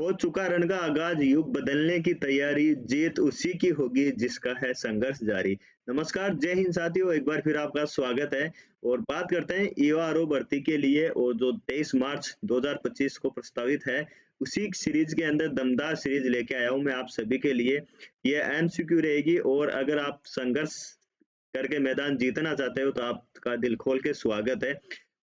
हो चुका रण का आगाज, युग बदलने की तैयारी, जीत उसी की होगी जिसका है संघर्ष जारी। नमस्कार, जय हिंद साथियों, एक बार फिर आपका स्वागत है और बात करते हैं ईओआरओ भर्ती के लिए और जो 23 मार्च 2025 को प्रस्तावित है, उसी सीरीज के अंदर दमदार सीरीज लेके आया हूँ मैं आप सभी के लिए। ये एमसीक्यू रहेगी और अगर आप संघर्ष करके मैदान जीतना चाहते हो तो आपका दिल खोल के स्वागत है।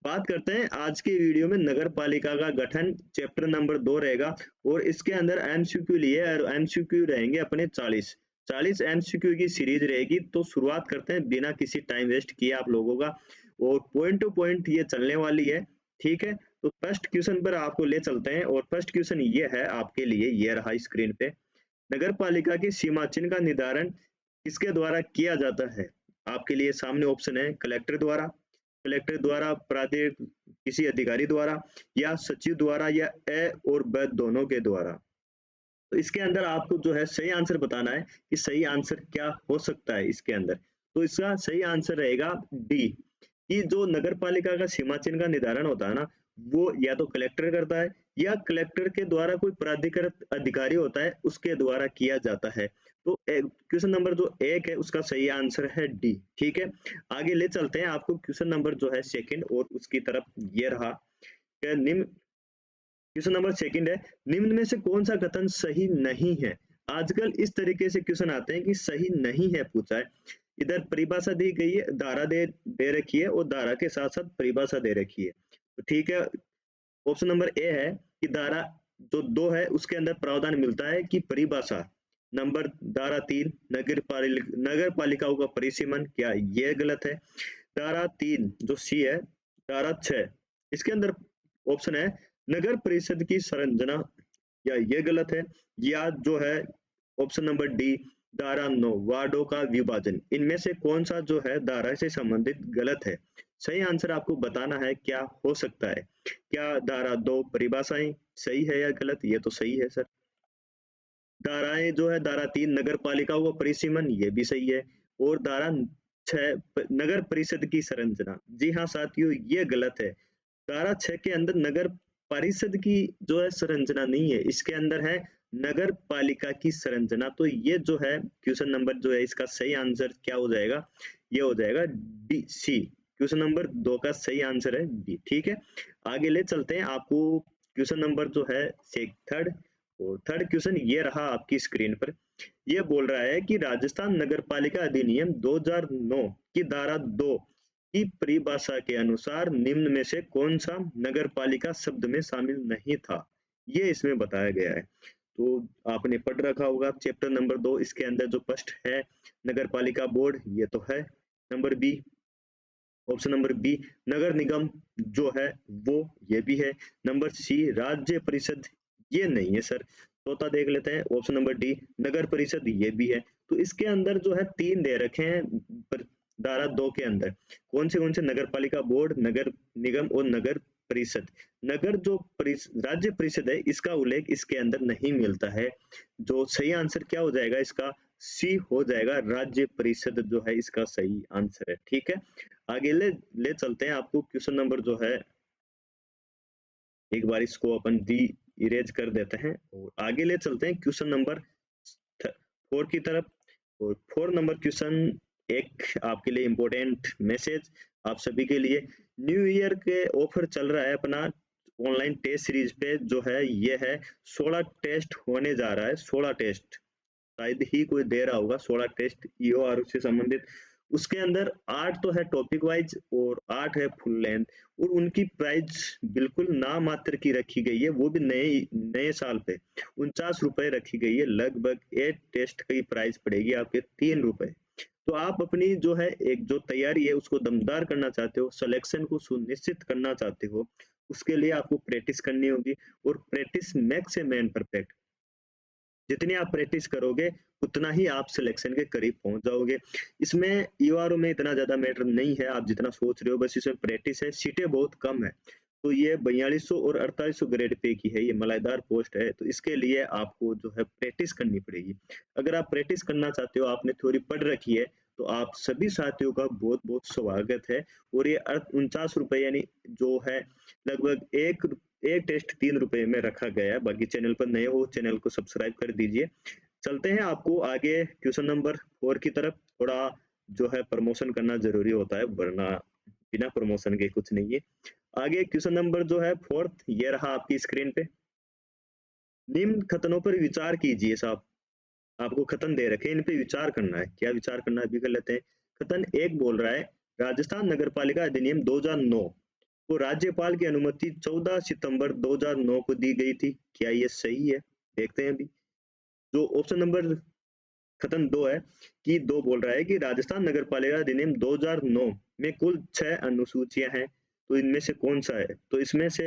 बात करते हैं आज की वीडियो में नगर पालिका का गठन, चैप्टर नंबर 2 रहेगा और इसके अंदर एमसीक्यू लिए और एमसीक्यू रहेंगे अपने 40 एमसीक्यू की सीरीज रहेगी। तो शुरुआत करते हैं बिना किसी टाइम वेस्ट किए आप लोगों का, और पॉइंट टू पॉइंट ये चलने वाली है। ठीक है, तो फर्स्ट क्वेश्चन पर आपको ले चलते हैं और फर्स्ट क्वेश्चन ये है आपके लिए, ये रहा स्क्रीन पे। नगर पालिका की सीमा चिन्ह का निर्धारण किसके द्वारा किया जाता है? आपके लिए सामने ऑप्शन है कलेक्टर द्वारा, प्राधिकृत किसी अधिकारी द्वारा, या सचिव द्वारा, या ए और ब दोनों के द्वारा। तो इसके अंदर आपको जो है सही आंसर बताना है कि सही आंसर क्या हो सकता है इसके अंदर। तो इसका सही आंसर रहेगा डी, कि जो नगर पालिका का सीमा चिन्ह का निर्धारण होता है ना, वो या तो कलेक्टर करता है या कलेक्टर के द्वारा कोई प्राधिकृत अधिकारी होता है उसके द्वारा किया जाता है। तो क्वेश्चन नंबर जो एक है उसका सही आंसर है डी। ठीक है, आगे ले चलते हैं आपको क्वेश्चन नंबर जो है सेकंड और उसकी तरफ। ये रहा कि निम्न, क्वेश्चन नंबर सेकंड है, निम्न में से कौन सा कथन सही नहीं है? आजकल इस तरीके से क्वेश्चन आते हैं कि सही नहीं है पूछा है। इधर परिभाषा दी गई है, धारा दे रखी है और धारा के साथ साथ परिभाषा दे रखी है। तो ठीक है, ऑप्शन नंबर ए है कि धारा जो 2 है उसके अंदर प्रावधान मिलता है कि परिभाषा। नंबर धारा 3 नगर पालिकाओं का परिसीमन, क्या ये गलत है? धारा 3 जो सी है, धारा 6 इसके अंदर ऑप्शन है नगर परिषद की संरचना, या ये गलत है? या जो है ऑप्शन नंबर डी, धारा 9 वार्डों का विभाजन, इनमें से कौन सा जो है धारा से संबंधित गलत है? सही आंसर आपको बताना है क्या हो सकता है। क्या धारा 2 परिभाषाएं सही है या गलत? ये तो सही है सर। धाराएं जो है धारा 3 नगर पालिकाओं का परिसीमन, ये भी सही है। और धारा 6 नगर परिषद की संरचना, जी हाँ साथियों, ये गलत है। धारा 6 के अंदर नगर परिषद की जो है संरचना नहीं है, इसके अंदर है नगर पालिका की संरचना। तो ये जो है क्वेश्चन नंबर जो है इसका सही आंसर क्या हो जाएगा? ये हो जाएगा डी सी। क्वेश्चन नंबर 2 का सही आंसर है डी। ठीक है, आगे ले चलते हैं आपको क्वेश्चन नंबर जो है थर्ड। और थर्ड क्वेश्चन ये रहा आपकी स्क्रीन पर। ये बोल रहा है कि राजस्थान नगरपालिका अधिनियम 2009 की धारा 2 की परिभाषा के अनुसार निम्न में से कौन सा नगरपालिका शब्द में शामिल नहीं था? ये इसमें बताया गया है। तो आपने पढ़ रखा होगा चैप्टर नंबर 2, इसके अंदर जो फर्स्ट है नगरपालिका बोर्ड, ये तो है। Number B, option number B नगर निगम जो है वो, ये भी है। नंबर सी राज्य परिषद, ये नहीं है सर। चौथा देख लेते हैं, ऑप्शन नंबर डी नगर परिषद, ये भी है। तो इसके अंदर जो है 3 दे रखे हैं धारा 2 के अंदर। कौन से नगर पालिका बोर्ड, नगर निगम और नगर परिषद। नगर जो राज्य परिषद है इसका उल्लेख इसके अंदर नहीं मिलता है। जो सही आंसर क्या हो जाएगा इसका? सी हो जाएगा, राज्य परिषद जो है इसका सही आंसर है। ठीक है, आगे ले चलते हैं आपको क्वेश्चन नंबर जो है, एक बार इसको अपन डी इरेज कर देते हैं और आगे ले चलते हैं क्वेश्चन नंबर 4 की तरफ। और 4 नंबर क्वेश्चन, एक आपके लिए इम्पोर्टेंट मैसेज आप सभी के लिए। न्यू ईयर के ऑफर चल रहा है अपना ऑनलाइन टेस्ट सीरीज पे, जो है ये है 16 टेस्ट होने जा रहा है। 16 टेस्ट शायद ही कोई दे रहा होगा, 16 टेस्ट ईओआर से संबंधित। उसके अंदर 8 तो है टॉपिक वाइज और 8 है फुल लेंथ। और उनकी प्राइस बिल्कुल ना मात्र की रखी गई है, वो भी नए नए साल पे 49 रुपए रखी गई है। लगभग 8 टेस्ट की प्राइस पड़ेगी आपके 3 रुपए। तो आप अपनी जो है एक जो तैयारी है उसको दमदार करना चाहते हो, सिलेक्शन को सुनिश्चित करना चाहते हो, उसके लिए आपको प्रैक्टिस करनी होगी। और प्रैक्टिस मैक्स से मैन परफेक्ट, जितनी आप प्रैक्टिस करोगे उतना ही आप सिलेक्शन के करीब पहुंच जाओगे। इसमें ईओआरओ में इतना ज्यादा मैटर नहीं है आप जितना सोच रहे हो, बस इसमें प्रैक्टिस है। सीटें बहुत कम है, तो ये 4200 और 4800 ग्रेड पे की है, ये मलाईदार पोस्ट है। तो इसके लिए आपको जो है प्रैक्टिस करनी पड़ेगी। अगर आप प्रैक्टिस करना चाहते हो, आपने थ्योरी पढ़ रखी है, तो आप सभी साथियों का बहुत बहुत स्वागत है। और ये 49 रुपए यानी जो है लगभग एक टेस्ट 3 रुपए में रखा गया है। बाकी चैनल पर नए हो चैनल को सब्सक्राइब कर दीजिए। चलते हैं आपको आगे क्वेश्चन नंबर 4 की तरफ। थोड़ा जो है प्रमोशन करना ज़रूरी होता है, वरना बिना प्रमोशन के कुछ नहीं है। आगे क्वेश्चन नंबर जो है 4th, ये रहा आपकी स्क्रीन पे। निम्न कथनों पर विचार कीजिए साहब। आपको कथन दे रखे हैं, इन पे विचार करना है। क्या विचार करना है अभी कर लेते हैं। कथन 1 बोल रहा है, राजस्थान नगरपालिका अधिनियम 2009 को राज्यपाल की अनुमति 14 सितंबर 2009 को दी गई थी। क्या ये सही है? देखते हैं अभी। जो ऑप्शन नंबर कथन 2 है कि 2 बोल रहा है कि राजस्थान नगरपालिका अधिनियम 2009 में कुल 6 अनुसूचियां हैं, तो इनमें से कौन सा है? तो इसमें से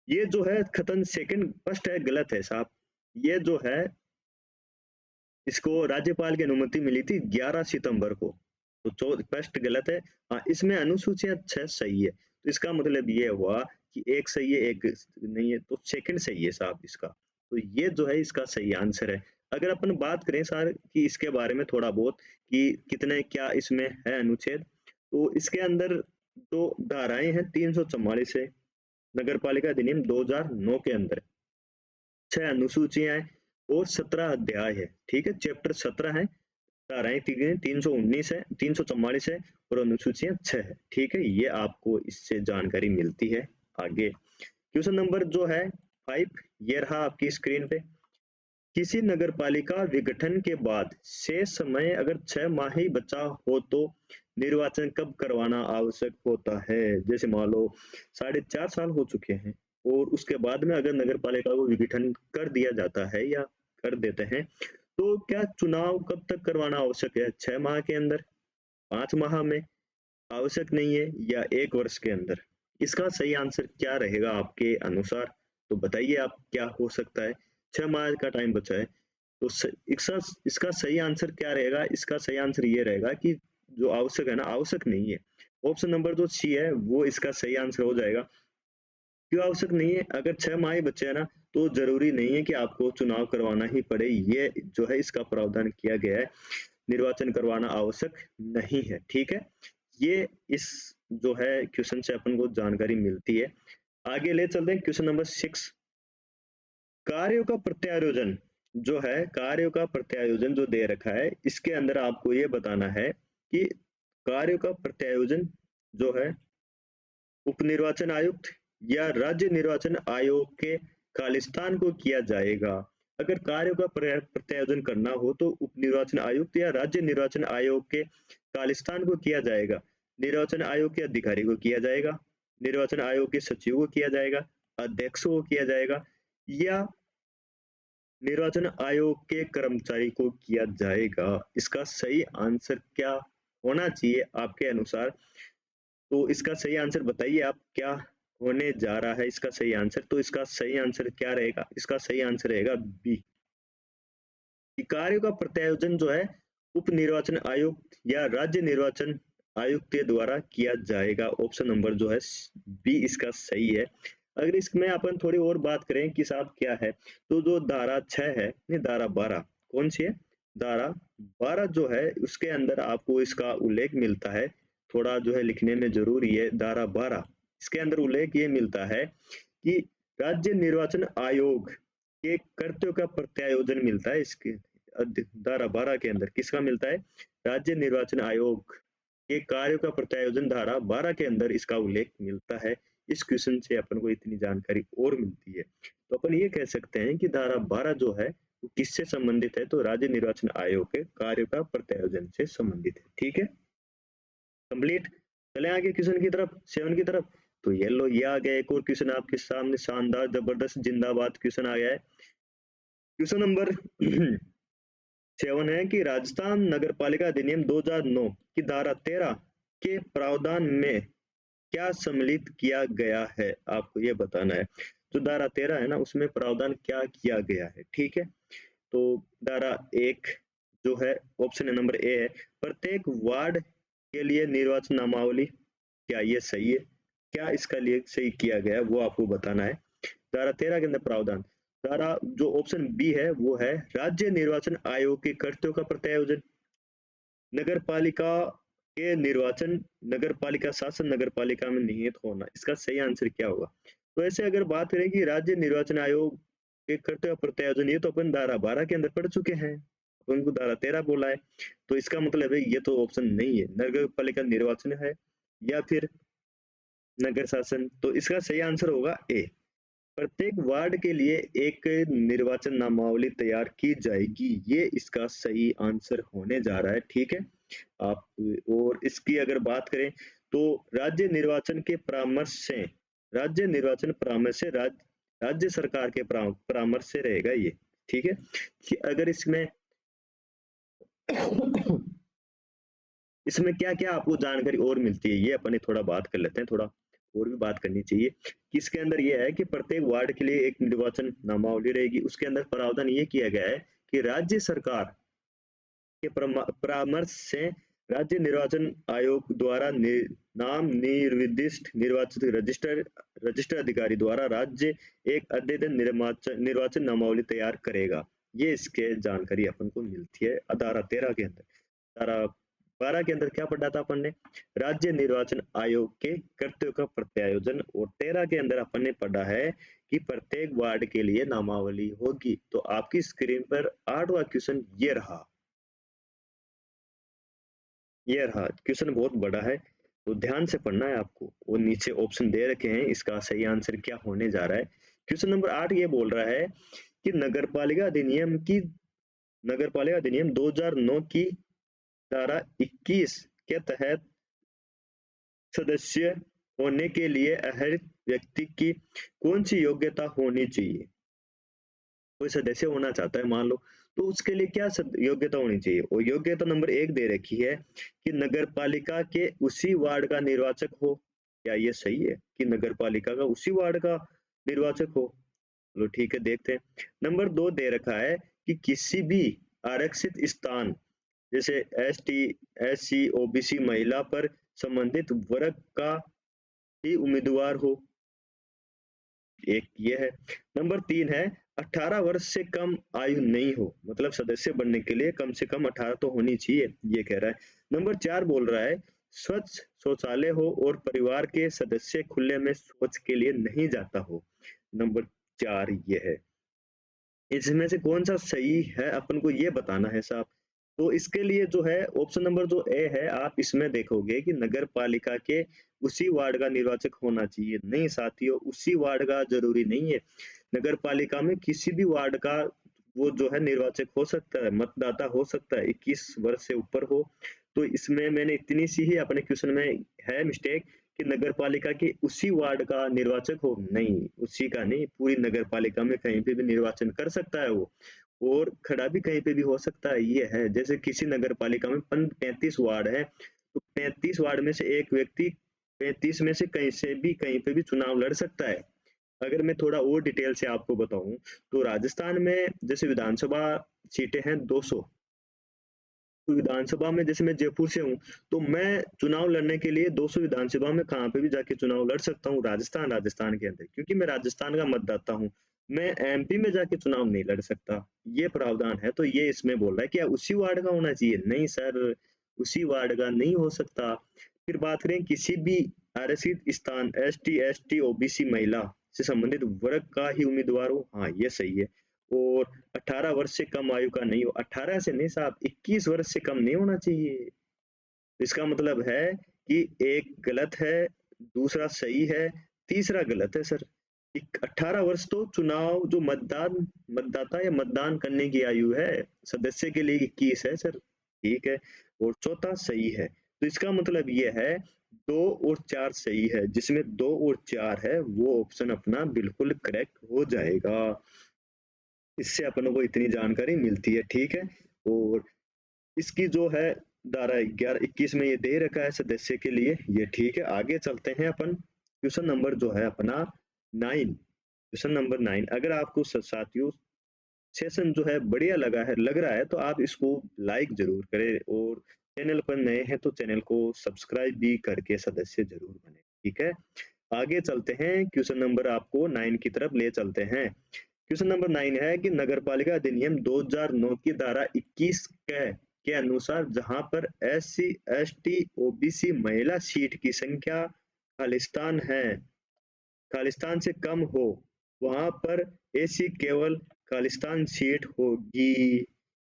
ये जो है कथन सेकंड फर्स्ट है, गलत है साहब। ये जो है इसको राज्यपाल की अनुमति मिली थी 11 सितंबर को, तो फर्स्ट गलत है। हाँ, इसमें अनुसूचियां 6 सही है, तो इसका मतलब ये हुआ कि एक सही है एक नहीं है, तो सेकंड सही है साहब इसका। तो ये जो है इसका सही आंसर है। अगर अपन बात करें सर कि इसके बारे में थोड़ा बहुत कि कितने क्या इसमें है अनुच्छेद, तो इसके अंदर जो धाराएं हैं 344 है, नगर पालिका अधिनियम 2009 के अंदर 6 अनुसूचियां हैं और 17 अध्याय है। ठीक है, चैप्टर 17 है, धाराएं 319 है, 344 है और अनुसूचियां 6 है। ठीक है, ये आपको इससे जानकारी मिलती है। आगे क्वेश्चन नंबर जो है 5, ये रहा आपकी स्क्रीन पे। किसी नगरपालिका विघटन के बाद शेष समय अगर 6 माह ही बचा हो तो निर्वाचन कब करवाना आवश्यक होता है? जैसे मान लो 4.5 साल हो चुके हैं और उसके बाद में अगर नगरपालिका को विघटन कर दिया जाता है या कर देते हैं, तो क्या चुनाव कब तक करवाना आवश्यक है? 6 माह के अंदर, 5 माह में आवश्यक नहीं है, या 1 वर्ष के अंदर? इसका सही आंसर क्या रहेगा आपके अनुसार? तो बताइए आप क्या हो सकता है? 6 माह का टाइम बचा है, तो इसका इसका सही आंसर क्या रहेगा? इसका सही आंसर ये रहेगा कि जो आवश्यक है ना, आवश्यक नहीं है। ऑप्शन नंबर जो सी है वो इसका सही आंसर हो जाएगा। क्यों आवश्यक नहीं है? अगर 6 माह ही बचे हैं ना, तो जरूरी नहीं है कि आपको चुनाव करवाना ही पड़े। ये जो है इसका प्रावधान किया गया है, निर्वाचन करवाना आवश्यक नहीं है। ठीक है, ये इस जो है क्वेश्चन से अपन को जानकारी मिलती है। आगे ले चलते हैं क्वेश्चन नंबर 6। कार्यों का प्रत्यायोजन जो है, कार्यों का प्रत्यायोजन जो दे रखा है, इसके अंदर आपको ये बताना है कि कार्यों का प्रत्यायोजन जो है उप निर्वाचन आयुक्त या राज्य निर्वाचन आयोग के खालिस्तान को किया जाएगा। अगर कार्यों का प्रत्यायोजन करना हो तो उप निर्वाचन आयुक्त या राज्य निर्वाचन आयोग के खालिस्तान को किया जाएगा, निर्वाचन आयोग के अधिकारी को किया जाएगा, निर्वाचन आयोग के सचिव को किया जाएगा, अध्यक्ष को किया जाएगा, या निर्वाचन आयोग के कर्मचारी को किया जाएगा। इसका सही आंसर क्या होना चाहिए आपके अनुसार? तो इसका सही आंसर बताइए आप, क्या होने जा रहा है इसका सही आंसर? तो इसका सही आंसर क्या रहेगा? इसका सही आंसर रहेगा बी। कार्यों का प्रत्यायोजन जो है उप निर्वाचन आयुक्त या राज्य निर्वाचन आयुक्त के द्वारा किया जाएगा। ऑप्शन नंबर जो है बी इसका सही है। अगर इसमें अपन थोड़ी और बात करें कि साहब क्या है, तो जो धारा 6 है, नहीं धारा 12, कौन सी है? धारा 12 जो है उसके अंदर आपको इसका उल्लेख मिलता है। थोड़ा जो है लिखने में जरूरी है। धारा 12 इसके अंदर उल्लेख ये मिलता है कि राज्य निर्वाचन आयोग के कर्तव्यों का प्रत्यायोजन मिलता है। इसके धारा 12 के अंदर किसका मिलता है? राज्य निर्वाचन आयोग के कार्यों का प्रत्यायोजन धारा 12 के अंदर इसका उल्लेख मिलता है। इस क्वेश्चन से अपन को इतनी जानकारी और मिलती है, तो अपन ये कह सकते हैं कि धारा 12 जो है वो किससे संबंधित है? तो राज्य निर्वाचन आयोग के कार्य का प्रत्यायोजन से संबंधित है। ठीक है, कंप्लीट। चले आगे क्वेश्चन की तरफ, 7 की तरफ। तो ये लो, ये आ गया एक और क्वेश्चन आपके सामने, शानदार जबरदस्त जिंदाबाद क्वेश्चन आ गया है। क्वेश्चन नंबर 7 है कि राजस्थान नगरपालिका अधिनियम 2009 की धारा 13 के प्रावधान में क्या सम्मिलित किया गया है? आपको ये बताना है। जो धारा 13 है ना, उसमें प्रावधान क्या किया गया है? ठीक है, तो धारा 1 जो है ऑप्शन नंबर ए है, प्रत्येक वार्ड के लिए निर्वाचन नामावली। क्या ये सही है? क्या इसका लिए सही किया गया है वो आपको बताना है। धारा 13 के अंदर प्रावधान, धारा जो ऑप्शन बी है वो है राज्य निर्वाचन आयोग के कर्तव्यों का प्रत्यायोजन, नगर पालिका के निर्वाचन, नगर पालिका शासन नगर पालिका में निहित होना। इसका सही आंसर क्या होगा? तो ऐसे अगर बात करें कि राज्य निर्वाचन आयोग के कर्तव्य प्रत्यायोजन, ये तो अपन धारा 12 के अंदर पढ़ चुके हैं, अपन को धारा 13 बोला है। तो इसका मतलब है ये तो ऑप्शन नहीं है, नगर पालिका निर्वाचन है या फिर नगर शासन। तो इसका सही आंसर होगा ए। प्रत्येक वार्ड के लिए एक निर्वाचन नामावली तैयार की जाएगी, ये इसका सही आंसर होने जा रहा है, ठीक है। आप और इसकी अगर बात करें तो राज्य निर्वाचन के परामर्श से, राज्य निर्वाचन परामर्श से राज्य सरकार के परामर्श से रहेगा ये, ठीक है। कि अगर इसमें इसमें क्या-क्या आपको जानकारी और मिलती है, ये अपन थोड़ा बात कर लेते हैं, थोड़ा और भी बात करनी चाहिए। कि इसके अंदर ये है कि प्रत्येक वार्ड के लिए एक निर्वाचन नामावली रहेगी, उसके अंदर प्रावधान ये किया गया है कि राज्य सरकार के परामर्श से राज्य निर्वाचन आयोग द्वारा नाम निर्दिष्ट निर्वाचित रजिस्टर रजिस्टर अधिकारी द्वारा राज्य एक अद्यतन निर्वाचन नामावली तैयार करेगा। ये इसके जानकारी अपन को मिलती है धारा 13 के अंदर। धारा 12 के अंदर क्या पढ़ा था अपन ने, राज्य निर्वाचन आयोग के कर्तव्य का प्रत्यायोजन, और 13 के अंदर अपन ने पढ़ा है कि प्रत्येक वार्ड के लिए नामावली होगी। तो आपकी स्क्रीन पर 8वां क्वेश्चन ये रहा, ये रहा क्वेश्चन, बहुत बड़ा है तो ध्यान से पढ़ना है आपको। वो नीचे ऑप्शन दे रखे हैं, इसका सही आंसर क्या होने जा रहा है। क्वेश्चन नंबर 8 ये बोल रहा है कि नगरपालिका अधिनियम 2009 की धारा 21 के तहत सदस्य होने के लिए अहरित व्यक्ति की कौन सी योग्यता होनी चाहिए। कोई सदस्य होना चाहता है मान लो, तो उसके लिए क्या योग्यता होनी चाहिए। और योग्यता नंबर 1 दे रखी है कि नगर पालिका के उसी वार्ड का निर्वाचक हो। क्या ये सही है कि नगर पालिका का उसी वार्ड का निर्वाचक हो। चलो ठीक है, देखते हैं। नंबर 2 दे रखा है कि किसी भी आरक्षित स्थान जैसे S T, S C, OBC, महिला पर संबंधित वर्ग का ही उम्मीदवार हो। एक ये है। नंबर 3 है 18 वर्ष से कम आयु नहीं हो, मतलब सदस्य बनने के लिए कम से कम 18 तो होनी चाहिए, ये कह रहा है। नंबर 4 बोल रहा है स्वच्छ शौचालय हो और परिवार के सदस्य खुले में शौच के लिए नहीं जाता हो। नंबर 4 ये है। इसमें से कौन सा सही है अपन को ये बताना है साहब। तो इसके लिए जो है ऑप्शन नंबर जो ए है, आप इसमें देखोगे कि नगर पालिका के उसी वार्ड का निर्वाचक होना चाहिए। नहीं साथियों, उसी वार्ड का जरूरी नहीं है। नगर पालिका में किसी भी वार्ड का वो जो है निर्वाचक हो सकता है, मतदाता हो सकता है, 21 वर्ष से ऊपर हो। तो इसमें मैंने इतनी सी ही अपने क्वेश्चन में है मिस्टेक कि नगर पालिका के उसी वार्ड का निर्वाचक हो, नहीं उसी का नहीं, पूरी नगर पालिका में कहीं पे भी निर्वाचन कर सकता है वो, और खड़ा भी कहीं पे भी हो सकता है। ये है जैसे किसी नगर पालिका में 35 वार्ड है, तो 35 वार्ड में से एक व्यक्ति 35 में से कहीं पे भी चुनाव लड़ सकता है। अगर मैं थोड़ा और डिटेल से आपको बताऊं, तो राजस्थान में जैसे विधानसभा सीटें हैं 200, तो विधानसभा में जैसे मैं जयपुर से हूँ, तो मैं चुनाव लड़ने के लिए 200 विधानसभा में कहाँ पे भी जाके चुनाव लड़ सकता हूँ, राजस्थान के अंदर, क्योंकि मैं राजस्थान का मतदाता हूँ। मैं एमपी में जाके चुनाव नहीं लड़ सकता, ये प्रावधान है। तो ये इसमें बोल रहा है क्या उसी वार्ड का होना चाहिए, नहीं सर, उसी वार्ड का नहीं हो सकता। फिर बात करें किसी भी आरक्षित स्थान एसटी ओबीसी महिला से संबंधित वर्ग का ही उम्मीदवार हो, हाँ ये सही है। और 18 वर्ष से कम आयु का नहीं हो, 18 से नहीं साहब, 21 वर्ष से कम नहीं होना चाहिए। इसका मतलब है कि एक गलत है, दूसरा सही है, तीसरा गलत है सर। 18 वर्ष तो चुनाव जो मतदाता या मतदान करने की आयु है, सदस्य के लिए 21 है सर, ठीक है। और चौथा सही है। तो इसका मतलब ये है 2 और 4 सही है, जिसमें 2 और 4 है वो ऑप्शन अपना बिल्कुल करेक्ट हो जाएगा। इससे अपनों को इतनी जानकारी मिलती है, ठीक है। और इसकी जो है धारा 11-21 में ये दे रखा है सदस्य के लिए, ये ठीक है। आगे चलते हैं अपन, क्वेश्चन नंबर जो है अपना 9, क्वेश्चन नंबर 9। अगर आपको साथियों सेशन जो है बढ़िया लग रहा है तो आप इसको लाइक जरूर करें, और चैनल पर नए हैं तो चैनल को सब्सक्राइब भी करके सदस्य जरूर बने, ठीक है। आगे चलते हैं, क्वेश्चन नंबर आपको 9 की तरफ ले चलते हैं। क्वेश्चन नंबर 9 है कि नगरपालिका अधिनियम 2009 की धारा 21 के अनुसार जहां पर एससी, एसटी, ओबीसी महिला सीट की संख्या खालिस्तान है, खालिस्तान से कम हो वहां पर ऐसी केवल खालिस्तान सीट होगी।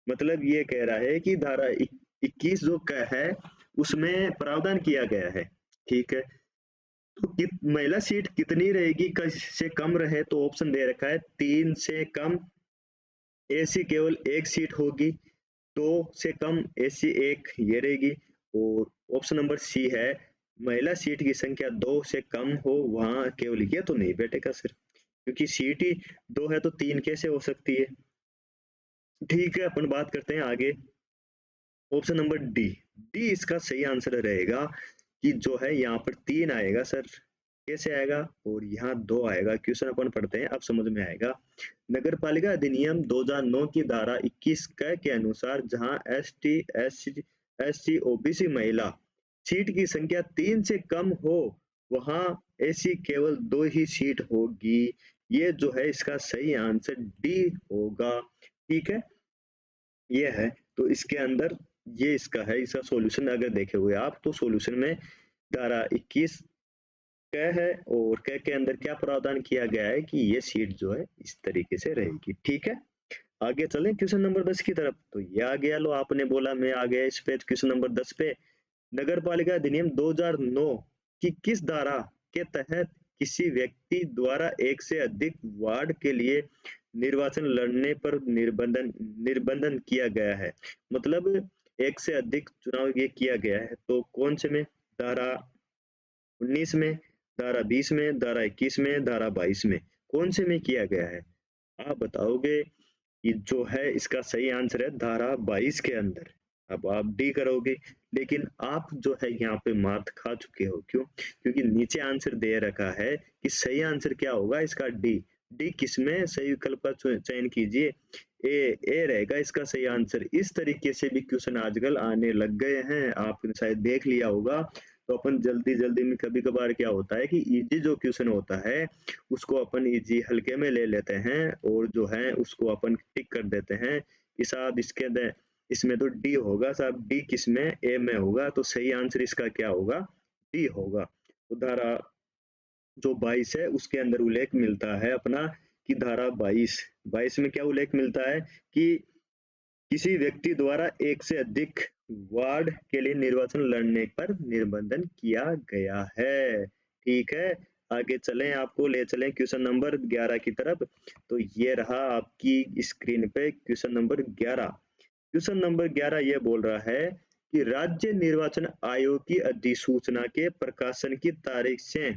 मतलब ये कह रहा है कि धारा 21 जो है उसमें प्रावधान किया गया है। ठीक है, तो महिला सीट कितनी रहेगी, से कम रहे तो ऑप्शन दे रखा है 3 से कम एसी केवल एक सीट होगी, 2 से कम एसी एक ये रहेगी। और ऑप्शन नंबर सी है महिला सीट की संख्या 2 से कम हो वहां केवल, ये तो नहीं बैठेगा सर, क्योंकि सीट ही 2 है तो 3 कैसे हो सकती है। ठीक है, अपन बात करते हैं आगे। ऑप्शन नंबर डी, डी इसका सही आंसर रहेगा कि जो है यहाँ पर 3 आएगा सर। कैसे आएगा, और यहाँ 2 आएगा। क्वेश्चन अपन पढ़ते हैं, अब समझ में आएगा। नगर पालिका अधिनियम 2009 की धारा 21 क के अनुसार जहां एसटी, एससी, ओबीसी महिला सीट की संख्या 3 से कम हो वहां ऐसी केवल 2 ही सीट होगी। ये जो है इसका सही आंसर डी होगा। ठीक है, ये है। तो इसके अंदर ये इसका है, इसका सॉल्यूशन अगर देखे हुए आप तो सॉल्यूशन में धारा 21 क है और क के अंदर क्या प्रावधान किया गया है कि ये सीट जो है इस तरीके से रहेगी। ठीक है, आगे चलें क्वेश्चन नंबर 10 की तरफ। तो ये आ गया, लो आपने बोला मैं आ गया इस पे क्वेश्चन नंबर 10 पे। नगर पालिका अधिनियम 2009 की किस धारा के तहत किसी व्यक्ति द्वारा एक से अधिक वार्ड के लिए निर्वाचन लड़ने पर निर्बंधन किया गया है। मतलब एक से अधिक चुनाव ये किया गया है, तो कौन से में, धारा 19 में, धारा 20 में, धारा 21 में, धारा 22 में, कौन से में किया गया है। आप बताओगे कि जो है इसका सही आंसर है धारा 22 के अंदर। अब आप डी करोगे, लेकिन आप जो है यहाँ पे मात खा चुके हो। क्यों, क्योंकि नीचे आंसर दे रखा है कि सही आंसर क्या होगा इसका, डी। डी किसमें, सही विकल्प का चयन कीजिए। ए रहेगा इसका सही आंसर। इस तरीके से भी क्वेश्चन आजकल आने लग गए हैं, आपने शायद देख लिया होगा। तो अपन जल्दी जल्दी में कभी कभार क्या होता है कि इजी जो क्वेश्चन होता है उसको अपन इजी हल्के में ले लेते हैं और जो है उसको अपन टिक कर देते हैं कि साहब इसके इसमें तो डी होगा। साहब डी किसमें, ए में होगा, तो सही आंसर इसका क्या होगा, डी होगा। तो धारा जो 22 है उसके अंदर उल्लेख मिलता है अपना कि धारा 22 में क्या उल्लेख मिलता है कि किसी व्यक्ति द्वारा एक से अधिक वार्ड के लिए निर्वाचन लड़ने पर निर्बंधन किया गया है। ठीक है, आगे चलें, आपको ले चलें क्वेश्चन नंबर 11 की तरफ। तो ये रहा आपकी स्क्रीन पे क्वेश्चन नंबर 11। क्वेश्चन नंबर 11 ये बोल रहा है कि राज्य निर्वाचन आयोग की अधिसूचना के प्रकाशन की तारीख से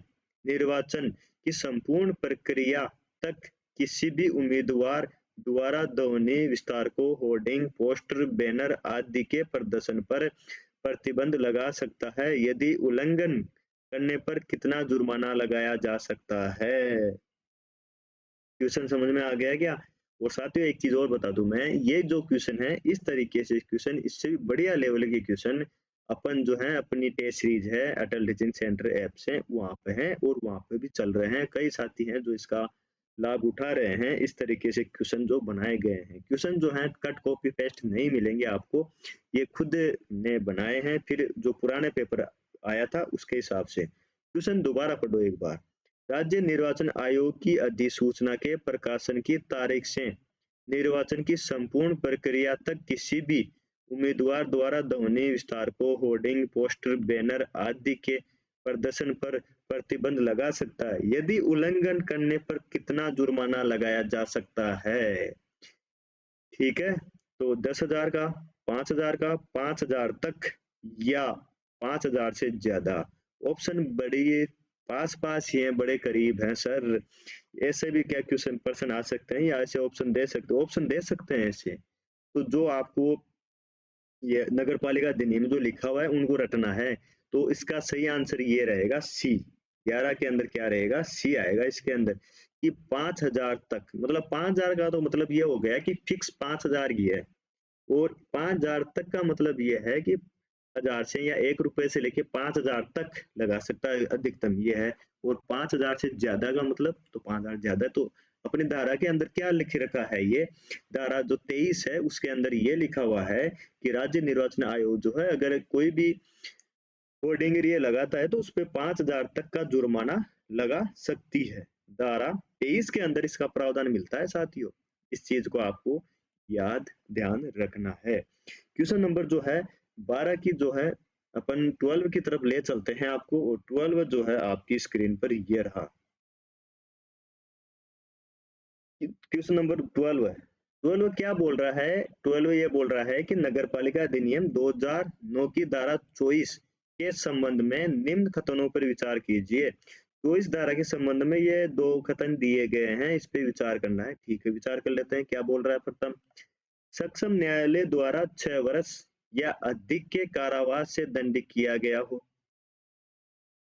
निर्वाचन की संपूर्ण प्रक्रिया तक किसी भी उम्मीदवार द्वारा ध्वनि विस्तारकों, होर्डिंग, पोस्टर, बैनर आदि के प्रदर्शन पर प्रतिबंध लगा सकता है। यदि उल्लंघन करने पर कितना जुर्माना लगाया जा सकता है। क्वेश्चन समझ में आ गया क्या। और साथियों एक चीज और बता दूं मैं, ये जो क्वेश्चन है इस तरीके से क्वेश्चन, इससे भी बढ़िया लेवल के क्वेश्चन अपन जो है अपनी टेस्ट सीरीज है अटल टीचिंग सेंटर ऐप से वहां पे है और वहां पे भी चल रहे हैं। कई साथी हैं जो इसका लाभ उठा रहे हैं। इस तरीके से क्वेश्चन जो बनाए गए हैं, क्वेश्चन जो है कट कॉपी पेस्ट नहीं मिलेंगे आपको, ये खुद ने बनाए हैं। फिर जो पुराने पेपर आया था उसके हिसाब से क्वेश्चन दोबारा पढ़ो एक बार। राज्य निर्वाचन आयोग की अधिसूचना के प्रकाशन की तारीख से निर्वाचन की संपूर्ण प्रक्रिया तक किसी भी उम्मीदवार द्वारा ध्वनि विस्तारकों, होर्डिंग, पोस्टर, बैनर आदि के प्रदर्शन पर प्रतिबंध लगा सकता है। यदि उल्लंघन करने पर कितना जुर्माना लगाया जा सकता है। ठीक है, तो 10,000 का, 5,000 का, 5,000 तक, या 5,000 से ज्यादा। ऑप्शन बड़ी पास पास ही है, बड़े करीब हैं सर। ऐसे भी क्या क्वेश्चन पर्सन आ सकते हैं या ऐसे ऑप्शन दे सकते, ऑप्शन दे सकते हैं ऐसे। तो जो आपको ये नगर पालिका अधिनियम जो लिखा हुआ है उनको रटना है। तो इसका सही आंसर ये रहेगा सी। 11 के अंदर क्या रहेगा, सी आएगा इसके अंदर कि 5,000 तक। मतलब 5,000 का तो मतलब ये हो गया कि फिक्स 5,000 ही है, और 5,000 तक का मतलब ये है कि 1,000 से या 1 रुपए से लेके 5,000 तक लगा सकता है अधिकतम, ये है। और 5,000 से ज्यादा का मतलब, तो 5,000 ज्यादा, तो अपनी धारा के अंदर क्या लिख रखा है, ये धारा जो 23 है उसके अंदर ये लिखा हुआ है कि राज्य निर्वाचन आयोग जो है अगर कोई भी होर्डिंग ये लगाता है तो उस पर 5,000 तक का जुर्माना लगा सकती है। धारा 23 के अंदर इसका प्रावधान मिलता है साथियों। इस चीज को आपको याद ध्यान रखना है। क्वेश्चन नंबर जो है 12 की जो है अपन 12 की तरफ ले चलते हैं आपको, और 12 जो है आपकी स्क्रीन पर ये रहा। क्वेश्चन नंबर 12 है। 12 क्या बोल रहा है? 12 ये बोल रहा है कि नगर पालिका अधिनियम 2009 की धारा 24 के संबंध में निम्न कथनों पर विचार कीजिए। तो इस धारा के संबंध में ये दो कथन दिए गए हैं, इस पे विचार करना है। ठीक है, विचार कर लेते हैं। क्या बोल रहा है? प्रथम, सक्षम न्यायालय द्वारा 6 वर्ष या अधिक के कारावास से दंडित किया गया हो।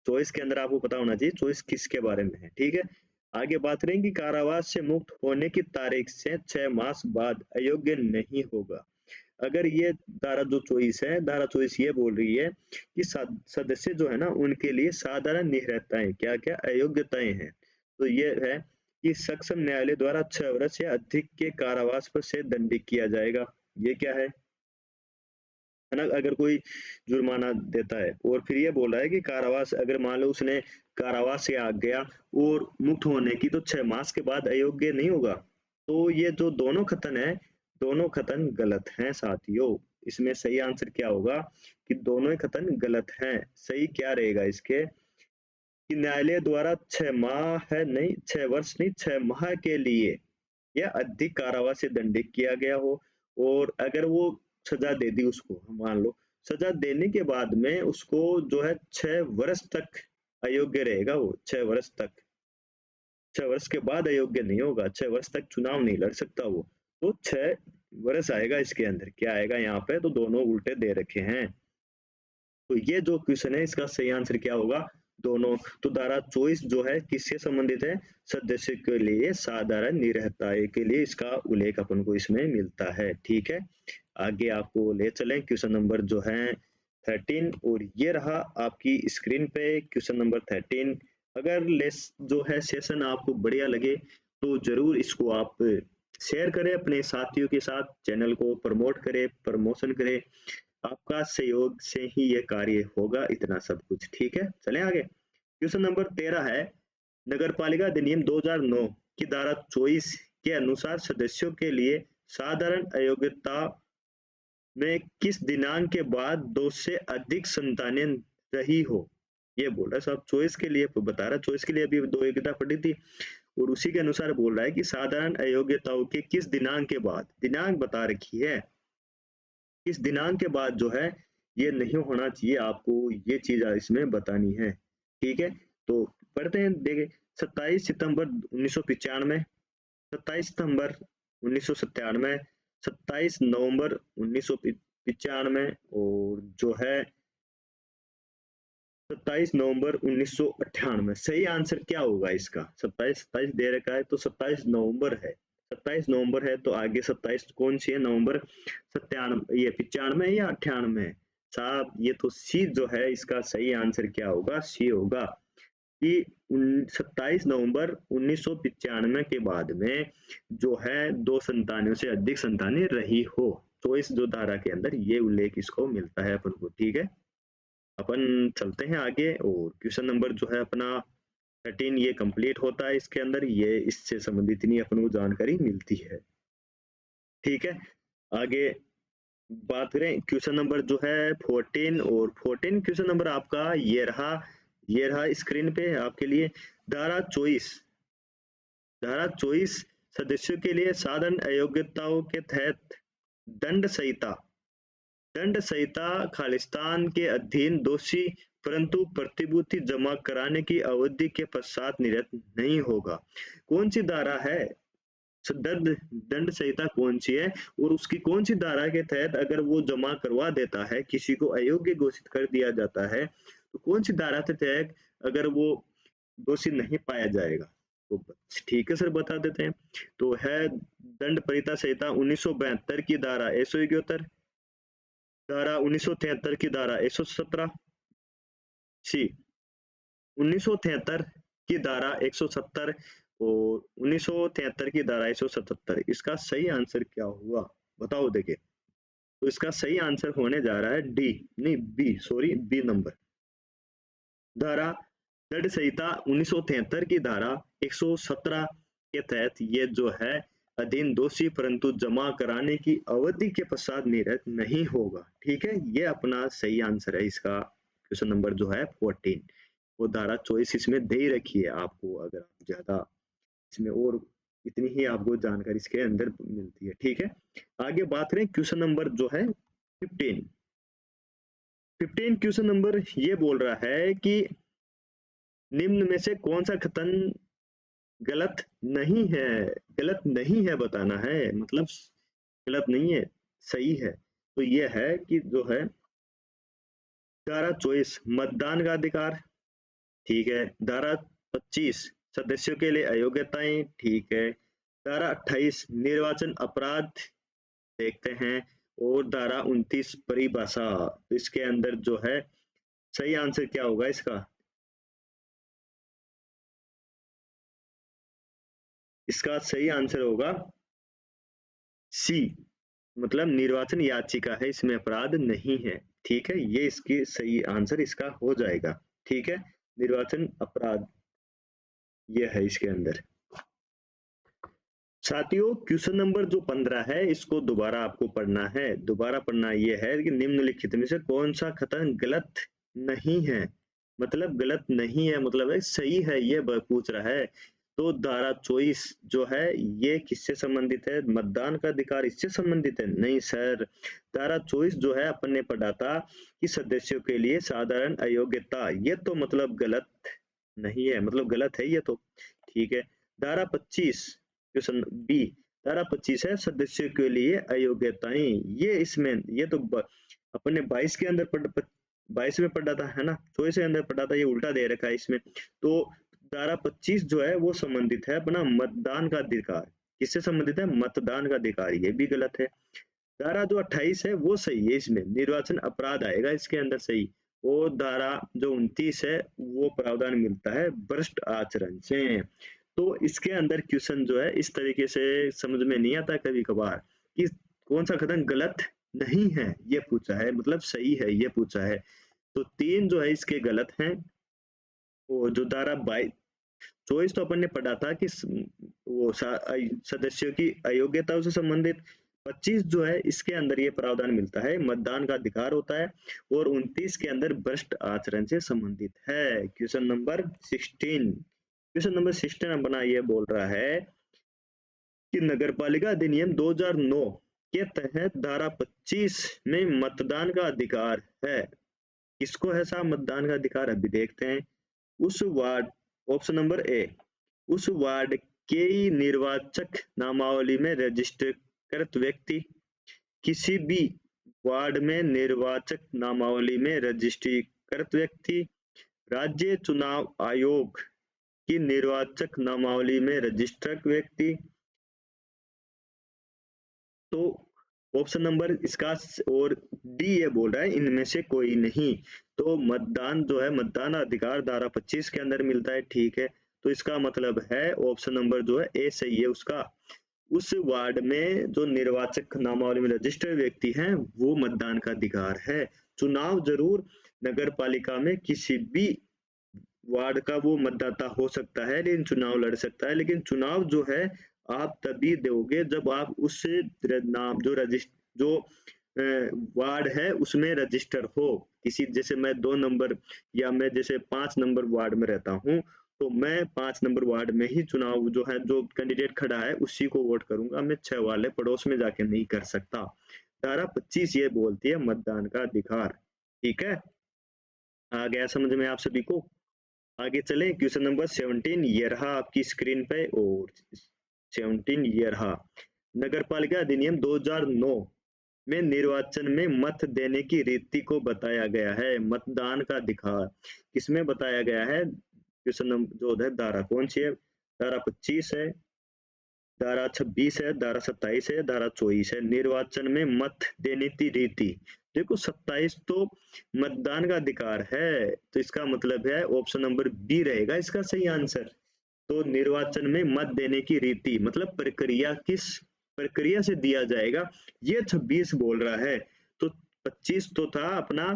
चॉइस के अंदर आपको पता होना चाहिए चॉइस किसके बारे में है। ठीक है, आगे बात करें कि कारावास से मुक्त होने की तारीख से 6 मास बाद अयोग्य नहीं होगा। अगर ये धारा जो चॉइस है, धारा चॉइस ये बोल रही है कि सदस्य जो है ना उनके लिए साधारण निहरताएं क्या क्या अयोग्यताएं हैं। तो ये है कि सक्षम न्यायालय द्वारा 6 वर्ष या अधिक के कारावास पर से दंडित किया जाएगा। ये क्या है ना? अगर कोई जुर्माना देता है और फिर ये बोल रहा है कि कारावास, अगर मान लो उसने कारावास से आ गया और मुक्त होने की तो 6 मास के बाद अयोग्य नहीं होगा। तो ये जो दोनों कथन है, दोनों कथन गलत हैं साथियों। इसमें सही आंसर क्या होगा कि दोनों ही कथन गलत हैं। सही क्या रहेगा इसके कि न्यायालय द्वारा 6 माह है नहीं, 6 वर्ष नहीं, 6 माह के लिए या अधिक कारावास से दंडित किया गया हो। और अगर वो सजा दे दी उसको, मान लो सजा देने के बाद में उसको जो है 6 वर्ष तक अयोग्य रहेगा, वो 6 वर्ष तक, 6 वर्ष के बाद अयोग्य नहीं होगा, 6 वर्ष तक चुनाव नहीं लड़ सकता वो। तो 6 वर्ष आएगा इसके अंदर। क्या आएगा यहाँ पे? तो दोनों उल्टे दे रखे हैं। तो ये जो क्वेश्चन है इसका सही आंसर क्या होगा? दोनों। तो धारा 24 जो है किससे संबंधित है? सदस्य के लिए साधारण निरहताए के लिए इसका उल्लेख अपन को इसमें मिलता है। ठीक है, आगे आपको ले चलें। क्वेश्चन नंबर जो है 13, और ये रहा आपकी स्क्रीन पे क्वेश्चन नंबर 13। अगर लेस जो है सेशन आपको बढ़िया लगे तो जरूर इसको आप शेयर करें अपने साथियों के साथ, चैनल को प्रमोट करें, प्रमोशन करें। आपका सहयोग से ही ये कार्य होगा, इतना सब कुछ। ठीक है, चलें आगे। क्वेश्चन नंबर 13 है, नगर पालिका अधिनियम 2009 की धारा 24 के अनुसार सदस्यों के लिए साधारण अयोग्यता में किस दिनांक के बाद 2 से अधिक संतानें रही हो। ये बोल रहा है साहब, चॉइस के लिए बता रहा है। चॉइस के लिए अभी 2 योग्यता पढ़ी थी और उसी के अनुसार बोल रहा है कि साधारण अयोग्यताओं के किस दिनांक के बाद, दिनांक बता रखी है, किस दिनांक के बाद जो है ये नहीं होना चाहिए, आपको ये चीज इसमें बतानी है। ठीक है, तो पढ़ते हैं। देखिए, 27 सितंबर 1995, 27 सितंबर 1997, 27 नवंबर 1995, और जो है 27 नवंबर 1998। सही आंसर क्या होगा इसका? 27 27 दे रखा है तो 27 नवंबर है। 27 नवंबर है तो आगे 27 कौन सी है? नवंबर 97, ये 95 या 98 है साहब? ये तो सी जो है इसका सही आंसर क्या होगा? सी होगा कि 27 नवंबर 1995 के बाद में जो है 2 संतानों से अधिक संतानें रही हो। तो इस जो धारा के अंदर ये उल्लेख इसको मिलता है अपन को। ठीक है, अपन चलते हैं आगे, और क्वेश्चन नंबर जो है अपना 13 ये कंप्लीट होता है। इसके अंदर ये इससे संबंधित नहीं अपन को जानकारी मिलती है। ठीक है, आगे बात करें क्वेश्चन नंबर जो है 14, और 14 क्वेश्चन नंबर आपका ये रहा, ये रहा स्क्रीन पे आपके लिए। धारा 24, धारा 24 सदस्यों के लिए साधारण अयोग्यताओं के तहत दंड संहिता, दंड संहिता खालिस्तान के अधीन दोषी परंतु प्रतिभूति जमा कराने की अवधि के पश्चात निरस्त नहीं होगा। कौन सी धारा है? दंड दंड संहिता कौन सी है और उसकी कौन सी धारा के तहत अगर वो जमा करवा देता है, किसी को अयोग्य घोषित कर दिया जाता है, तो कौन सी धारा के तहत अगर वो दोषी नहीं पाया जाएगा? तो ठीक है सर, बता देते हैं। तो है दंड परिता संहिता 1972 की धारा 171, धारा 1973 की धारा 117, सी 1973 की धारा 170 और 1973 की धारा 177। इसका सही आंसर क्या हुआ बताओ? देखिए, तो इसका सही आंसर होने जा रहा है डी, नहीं बी, सॉरी बी नंबर। धारा दंड संहिता 1973 की धारा 117 के तहत ये जो है अधीन दोषी परंतु जमा कराने की अवधि के पश्चात निरस्त नहीं होगा। ठीक है, ये अपना सही आंसर है इसका क्वेश्चन नंबर जो है 14। वो धारा 24 इसमें दे ही रखी है आपको, अगर आप ज्यादा इसमें और इतनी ही आपको जानकारी इसके अंदर मिलती है। ठीक है, आगे बात करें क्वेश्चन नंबर जो है 15। 15 क्वेश्चन नंबर ये बोल रहा है कि निम्न में से कौन सा कथन गलत नहीं है। गलत नहीं है बताना है, मतलब गलत नहीं है, सही है। तो ये है कि जो है धारा 24 मतदान का अधिकार, ठीक है। धारा 25 सदस्यों के लिए अयोग्यताएं, ठीक है। धारा 28 निर्वाचन अपराध देखते हैं, और धारा 29 परिभाषा। तो इसके अंदर जो है सही आंसर क्या होगा इसका? इसका सही आंसर होगा सी, मतलब निर्वाचन याचिका है, इसमें अपराध नहीं है। ठीक है, ये इसकी सही आंसर इसका हो जाएगा। ठीक है, निर्वाचन अपराध ये है इसके अंदर। साथियों क्वेश्चन नंबर जो 15 है इसको दोबारा आपको पढ़ना है। दोबारा पढ़ना ये है कि निम्नलिखित में से कौन सा कथन गलत नहीं है। मतलब गलत नहीं है मतलब है सही है, ये पूछ रहा है। तो धारा 24 जो है ये किससे संबंधित है? मतदान का अधिकार इससे संबंधित है? नहीं सर, धारा 24 जो है अपन ने पढ़ा था कि सदस्यों के लिए साधारण अयोग्यता, ये तो मतलब गलत नहीं है, मतलब गलत है ये तो। ठीक है, धारा 25 क्वेश्चन बी, धारा 25 है सदस्यों के लिए अयोग्यताएं, ये इसमें ये तो अपने 22 के अंदर 22 में पढ़ा था है ना, 24 के अंदर पढ़ा था, ये उल्टा दे रखा है इसमें। तो धारा 25 जो है वो संबंधित है अपना मतदान का अधिकार। किससे संबंधित है? मतदान का अधिकार, ये भी गलत है। धारा जो 28 है वो सही है, इसमें निर्वाचन अपराध आएगा इसके अंदर सही। और धारा जो 29 है वो प्रावधान मिलता है भ्रष्ट आचरण से। तो इसके अंदर क्वेश्चन जो है इस तरीके से समझ में नहीं आता कभी कभार कि कौन सा कथन गलत नहीं है, ये पूछा है, मतलब सही है ये पूछा है। तो 3 जो है इसके गलत हैं। और जो धारा 22 24 तो अपन ने पढ़ा था कि वो सदस्यों की अयोग्यता से संबंधित। 25 जो है इसके अंदर ये प्रावधान मिलता है मतदान का अधिकार होता है। और 29 के अंदर भ्रष्ट आचरण से संबंधित है। क्वेश्चन नंबर 16, क्वेश्चन नंबर 16 अपना ये बोल रहा है कि नगरपालिका अधिनियम 2009 के तहत धारा 25 में मतदान का अधिकार है। किसको है साहब मतदान का अधिकार? अभी देखते हैं। उस वार्ड, ऑप्शन नंबर ए, उस वार्ड के निर्वाचक नामावली में रजिस्टर्ड व्यक्ति, किसी भी वार्ड में निर्वाचक नामावली में रजिस्ट्रीकृत व्यक्ति, राज्य चुनाव आयोग की निर्वाचक नामावली में रजिस्टर्ड व्यक्ति। तो ऑप्शन नंबर इसका और डी ये बोल रहा है इनमें से कोई नहीं। तो मतदान जो है मतदान अधिकार धारा 25 के अंदर मिलता है। ठीक है, तो इसका मतलब है ऑप्शन नंबर जो है ए सही है उसका। उस वार्ड में जो निर्वाचक नामावली में रजिस्टर्ड व्यक्ति हैं वो मतदान का अधिकार है। चुनाव जरूर नगर पालिका में किसी भी वार्ड का वो मतदाता हो सकता है, लेकिन चुनाव लड़ सकता है। लेकिन चुनाव जो है आप तभी दोगे जब आप उस नाम जो रजिस्टर जो वार्ड है उसमें रजिस्टर हो। किसी जैसे मैं 2 नंबर या मैं जैसे 5 नंबर वार्ड में रहता हूँ, तो मैं 5 नंबर वार्ड में ही चुनाव जो है जो कैंडिडेट खड़ा है उसी को वोट करूंगा, मैं 6 वाले पड़ोस में जाके नहीं कर सकता। धारा 25 ये बोलती है मतदान का अधिकार। ठीक है, आ गया समझ में आप सभी को? आगे चले क्वेश्चन नंबर 17 ये रहा आपकी स्क्रीन पे। और 17 ये रहा, नगरपालिका अधिनियम 2009 में निर्वाचन में मत देने की रीति को बताया गया है। मतदान का अधिकार किसमें बताया गया है? क्वेश्चन नंबर जो है धारा कौन सी है? धारा 25 है, धारा 26 है, धारा 27 है, धारा 24 है। निर्वाचन में मत देने की रीति, देखो 27 तो मतदान का अधिकार है, तो इसका मतलब है ऑप्शन नंबर बी रहेगा इसका सही आंसर। तो निर्वाचन में मत देने की रीति मतलब प्रक्रिया, किस प्रक्रिया से दिया जाएगा, ये 26 बोल रहा है। तो 25 तो था अपना,